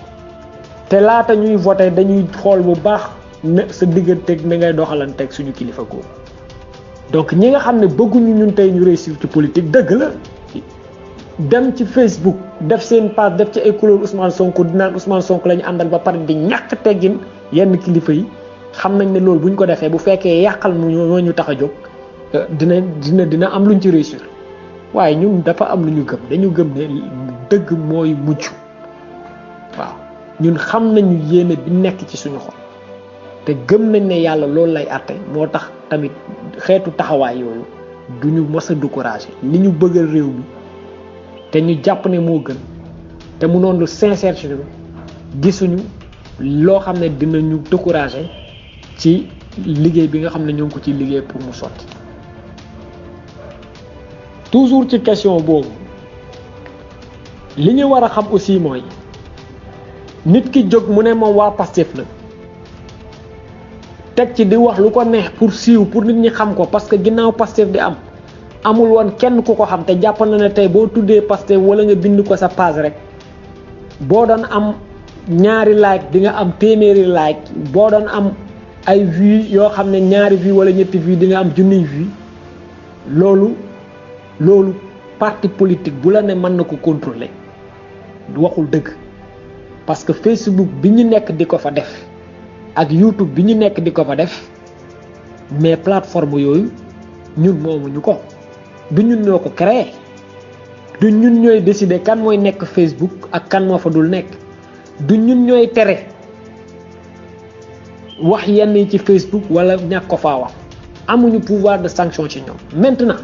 te laata ñuy voter dañuy xool bu baax ne sa digganteeg na ngay doxalanteeg suñu kilifa googu donc ñi nga xam ne bëgguñu ñun tey ñu réussir ci politique dëgg la dem ci Facebook def seen page def ci ay couleur Ousmane Sonko dinaan Ousmane Sonko la ñu àndal ba pare di ñàkk teggin yenn kilifa yi xam nañ ne loolu bu ñu ko defee bu fekkee yàqal mu ñoo ñu tax a jóg dina am luñ ci réussir waaye ñun dafa am lu ñu gëm dañu gëm ne dëgg mooy mujj waaw ñun xam nañu yéene bi nekk ci suñu xol te gëm nañ ne yàlla loolu lay àtte moo tax tamit xeetu taxawaay yooyu duñu mës a décourager li ñu bëggal réew mi te ñu jàpp ne moo gën te mu noonu lu sincère ci ñun gisuñu loo xam ne dinañu décourager ci liggéey bi nga xam ne ñoo ngi ko ciy liggéey pour mu sotti toujours ci question boobu li ñu war a xam aussi mooy nit ki jóg mu ne moom waa Pastef la teg ci di wax lu ko neex pour siiw pour nit ñi xam ko parce que ginnaaw Pastef di am amul woon kenn ku ko xam te jàpp na ne tey boo tuddee Pastef wala nga bind ko sa page rek boo doon am ñaari like di nga am téeméeri like boo doon am ay vues yoo xam ne ñaari vues wala ñetti vues di nga am junniy vues loolu parti politique bu la ne mën na ko contrôler waxul dëgg parce que Facebook bi ñu nekk di ko fa def ak YouTube bi ñu nekk di ko fa def mais plateforme yooyu ñun moomuñu ko du ñun ñoo ko créé du ñun ñooy décider kan mooy nekk Facebook ak kan moo fa dul nekk du ñun ñooy tere wax yenn yi ci Facebook wala ñàkk ko faa wax amuñu pouvoir de sanction ci ñoom. Maintenant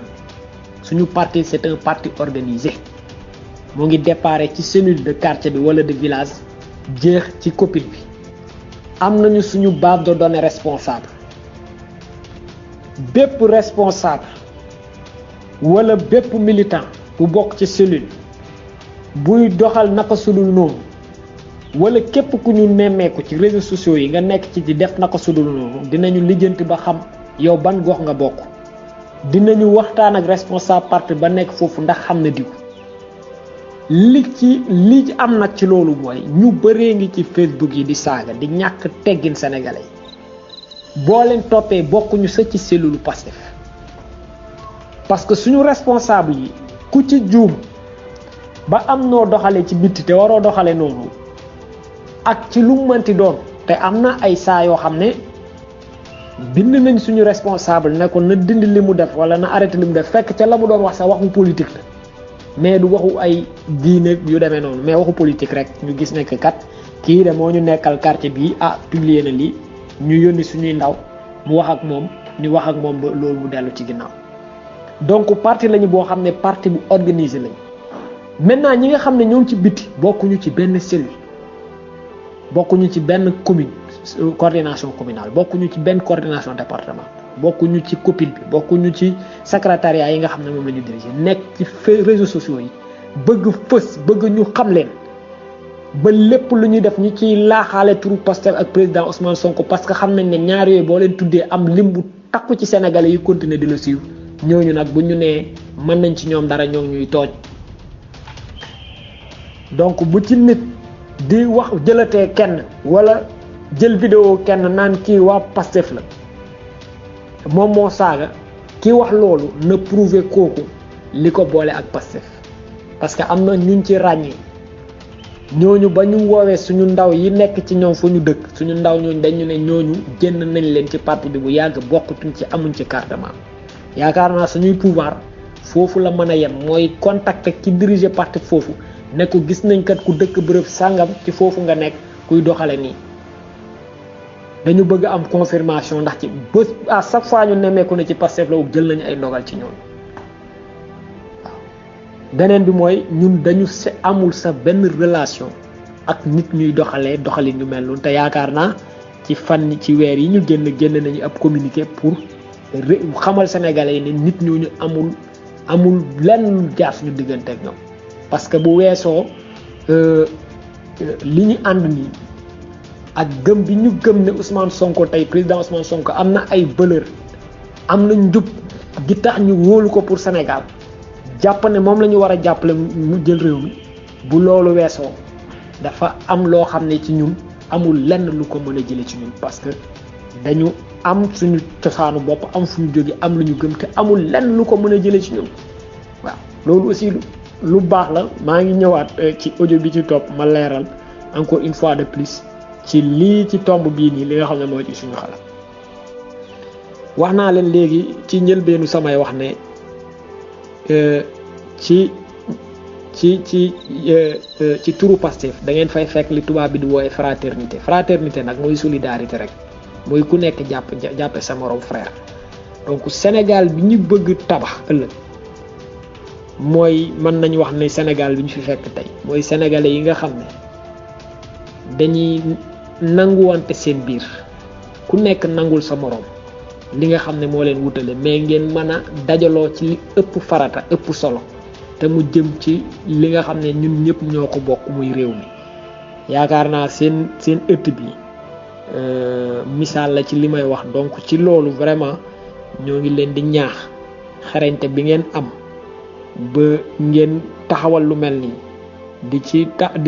suñu parti c'est un parti organisé mu ngi déparé ci cellule de quartier bi wala de village jeex ci commune bi am nañu suñu base de données responsable bépp responsable wala bépp militant bu bokk ci cellule buy doxal naka sudul noonu wala képp ku ñu nemmeeku ci réseaux sociaux yi nga nekk ci di def naka sudul noonu dinañu lijjanti ba xam yow ban gox nga bokk dinañu waxtaan ak responsable parti ba nekk foofu ndax xam na diw li ci am nag ci loolu mooy ñu bëree ngi ci Facebook yi di saaga di ñàkk teggin sénégalais boo leen toppee bokkuñu sa ci cellule Pastef parce que suñu responsable yi ku ci juum ba am noo doxale ci bitti te waroo doxale noonu ak ci lu mënti doon te am na ay saa yoo xam ne bind nañ suñu responsable ne ko na dindi li mu def wala na arrêté li mu def fekk ca la mu doon wax sax waxu politique la mais du waxu ay diine yu demee noonu mais waxu politique rek ñu gis nekk kat kii de moo ñu nekkal quartier bii publier na lii ñu yónni suñuy ndaw mu wax ak moom ñu wax ak moom ba loolu mu dellu ci ginnaaw donc parti lañu boo xam ne parti bu organisé lañu maintenant ñi nga xam ne ñoo ngi ci biti bokkuñu ci benn cellule bokkuñu ci benn commune coordination communale bokkuñu ci benn coordination département bokkuñu ci copine bi bokkuñu ci secrétariat yi nga xam ne moom la ñu dirigé nekk ci réseaux sociaux yi bëgg fës bëgg ñu xam leen ba lépp lu ñuy def ñu ciy laaxaale turu Pastef ak président Ousmane Sonko parce que xam nañ ne ñaar yooyu boo leen tuddee am lim bu takku ci sénégalais yi continuer di la suivre ñooñu nag bu ñu nee mën nañ ci ñoom dara ñoo ñuy tooñ donc bu ci nit di wax jëlatee kenn wala jël vidéo kenn naan kii waa Pastef la moom moo saaga ki wax loolu na prouver kooku li ko boole ak Pastef parce que am na ñuñ ci ràññee ñooñu ba ñu woowee suñu ndaw yi nekk ci ñoom fa ñu dëkk suñu ndaw ñooñu dañu ne ñooñu génn nañ leen ci parti bi bu yàgg bokkatuñ ci amuñ ci carte membre yaakaar naa suñuy pouvoir foofu la mën a yem mooy contacter ki diriger parti foofu ne ko gis nañ kat ku dëkk bërëb sàngam ci foofu nga nekk kuy doxale nii dañu bëgg am confirmation ndax ci bés à chaque fois ñu nemmeeku ne ci Pastef la jël nañu ay ndogal ci ñoom waaw beneen bi mooy ñun dañu amul sa benn relation ak nit ñuy doxalee doxalin ñu mel noonu te yaakaar naa ci fan ci weer yi ñu génn nañu ab communiqué pour xamal sénégalais yi ne nit ñooñu amul lenn lu jaar suñu diggante ak ñoom parce que bu weesoo li ñu ànd nii ak gëm bi ñu gëm ne Ousmane Sonko tey président Ousmane Sonko am na ay valeur am na njub gi tax ñu wóolu ko pour Sénégal jàpp ne moom la ñu war a jàppale mu jël réew mi bu loolu weesoo dafa am loo xam ne ci ñun amul lenn lu ko mën a jële ci ñun parce que dañu am suñu cosaanu bopp am fu ñu jóge am lu ñu gëm te amul lenn lu ko mën a jële ci ñun waaw loolu aussi lu baax la maa ngi ñëwaat ci audio bi ci topp ma leeral encore une fois de plus ci lii ci tomb bii nii li nga xam ne mooy ci suñu xalaat wax naa leen léegi ci njëlbeenu samay wax ne ci turu Pastef da ngeen fay fekk li tubaab bi di woowe fraternité nag mooy solidarité rek mooy ku nekk jàppe sa morom frère donc Sénégal bi ñu bëgg tabax ëllëg mooy mën nañu wax ne Sénégal bi ñu fi fekk tey mooy sénégalais yi nga xam ne dañuy nanguwante seen biir ku nekk nangul sa morom li nga xam ne moo leen wutale mais ngeen mën a dajaloo ci li ëpp farata ëpp solo te mu jëm ci li nga xam ne ñun ñëpp ñoo ko bokk muy réew mi yaakaar naa seen ëtt bi misaal la ci li may wax. Donc ci loolu vraiment ñoo ngi leen di ñaax xarañte bi ngeen am ba ngeen taxawal lu mel nii di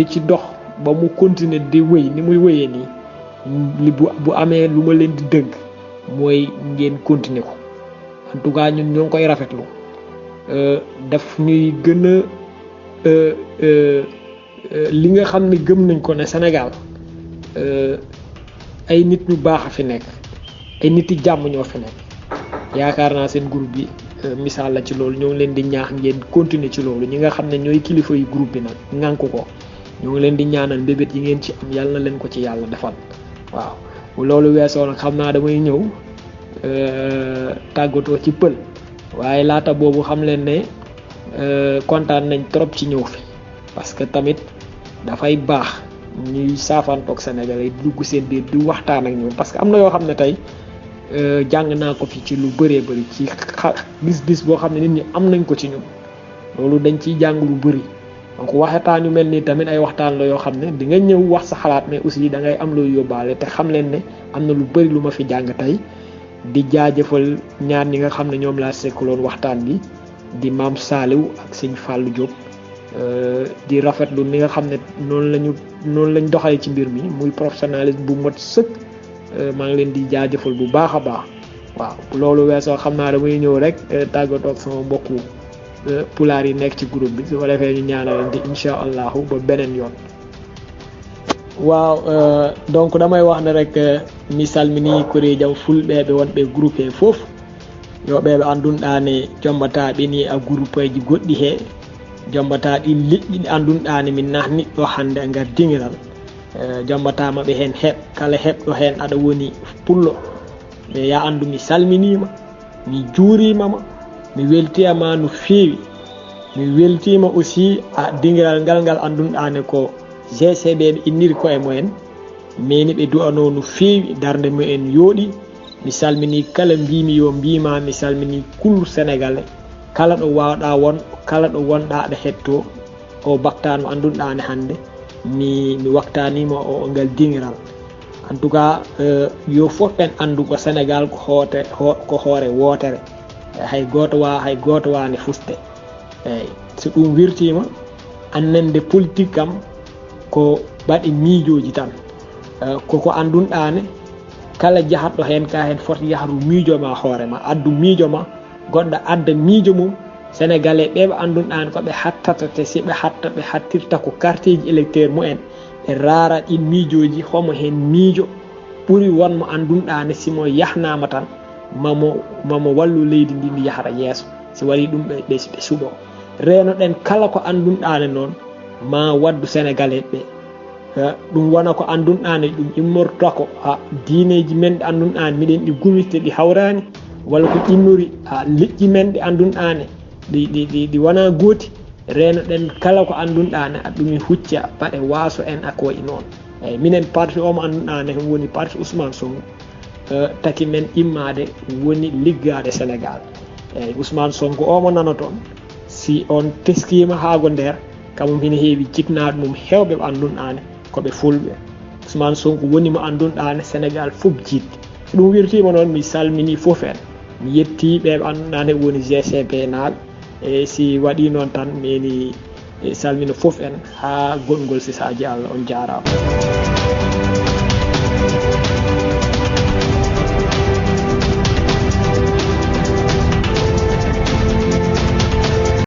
ci dox ba mu continuer di wéy ni muy wéyee nii li bu amee lu ma leen di dëgg mooy ngeen continuer ko. En tout cas ñun ñoo ngi koy rafetlu daf ñuy gën a li nga xam ne gëm nañ ko ne Sénégal ay nit ñu baax a fi nekk, ay nit yi jàmm ñoo fi nekk. yaakaar naa seen groupe bi misaal la ci loolu. ñoo ngi leen di ñaax ngeen continuer ci loolu. ñi nga xam ne ñooy kilifa yu groupe bi nag ŋànk ko ñoo ngi leen di ñaanal mbébét yi ngeen ci am yàlla na leen ko ci yàlla defal. waaw bu loolu weesoo nag xam naa damay ñëw tàggatoo ci pël, waaye laata boobu xam leen ne kontaan nañ trop ci ñëw fi, parce que tamit dafay baax ñuy saafantoog Sénégalais di dugg seen biir di waxtaan ak ñoom, parce que am na yoo xam ne tey jàng naa ko fi ci lu bëree bëri ci gis-gis boo xam ne nit ñi am nañ ko ci ñun, loolu dañ ciy jàng lu bëri. donc waxtaan yu mel nii tamit ay waxtaan la yoo xam ne di nga ñëw wax sa xalaat, mais aussi da ngay am looy yóbbaale. te xam leen ne am na lu bëri lu ma fi jàng tey. di jaajëfal ñaar ñi nga xam ne ñoom laa sekkaloon waxtaan bi di maam Saliou ak sëñ Fallou Diop, di rafetlu ni nga xam ne noonu lañ doxalee ci mbir mi muy professionnalisme bu mot sëkk. maa ngi leen di jaajëfal bu baax a baax. waaw loolu weesoo xam naa damay ñëw rek tàggatoo ak sama mbokku pulaar yi nekk ci groupe bi, su ko defee ñu ñaanalante incha allahu ba beneen yoon. waaw donc damay wax ne rek mi salmini koreejam fulɓeɓe wonɓe groupe he fof yo ɓeɓe andunɗane jombataɓe ni a groupe ji goɗɗi he, jombata ɗi liƴƴi ɗi andunɗane min nahniɗɗo hande e nder dingiral. jombatamaɓe hen kala heɓɗo hen aɗa woni pullo, ɓe ya andu mi salminima, mi juurimama, mi weltiyama no feewi. mi weltima aussi a dingiral ngal andunɗane ko GCB ɓe inniri koye mumen, meni ɓe du'ano no feewi, darde mumen yooɗi. mi salmini kala mbimi yo mbima, mi salmini kullu sénégalais, kala ɗo wawɗa won, kala ɗo wonɗa aɗa hetto o baktano andunɗane hande mi waktanima o ngal dingiral. en tout cas yo fof en andu ko Sénégal ko hoore wotere, hay goto wani fuste. eyyi so ɗum wirtima annande politique kam ko baɗi miijoji tan, koko andunɗane kala jahatɗo hen ka hen foti yahru miijoma hoorema, addu miijoma, goɗɗo adda miijo mum. sénégalais ɓeɓe andunɗani koɓe hattata, te si ɓe hatta ɓe hattirta ko carte ji électeur mumen, ɓe raara ɗin miijoji homo hen miijo ɓuuri wonmo andunɗani simo yahnama tan mamo wallu leydi ndi ndi yahata yeeso. so waɗi ɗum ɓe suuɓo renoɗen kala ko andunɗani noon ma waddu sénégalais ɓe. ɗum wona ko andunɗani ɗum immorta ko diineji men ɗi andunɗani miɗen ɗi gumirte ɗi hawrani, walla ko ƴinnori leƴƴi men ɗi andunɗani ɗi wona gooti. renoɗen kala ko andunɗani ɗumi hucca baɗe waaso en ako e noon. eyyi minen parti omo andunɗani hen woni parti Ousmane Sonko, taki men immade woni liggade Sénégal. eyyi Ousmane Sonko omo nana toon, si on teskima haago nder kamum hina heewi jiknaɗe mum hewɓe ɓe andunɗani koɓe fulɓe. Ousmane Sonko woni mo andunɗani Sénégal fof jiɗɗi. so ɗum wirtima noon mi salmini fof en, mi yetti ɓeɓe andunɗani woni GCB naɓe. e si waɗi noon tan mini salmina fof en ha goɗgol sisaji Allah. on jarama.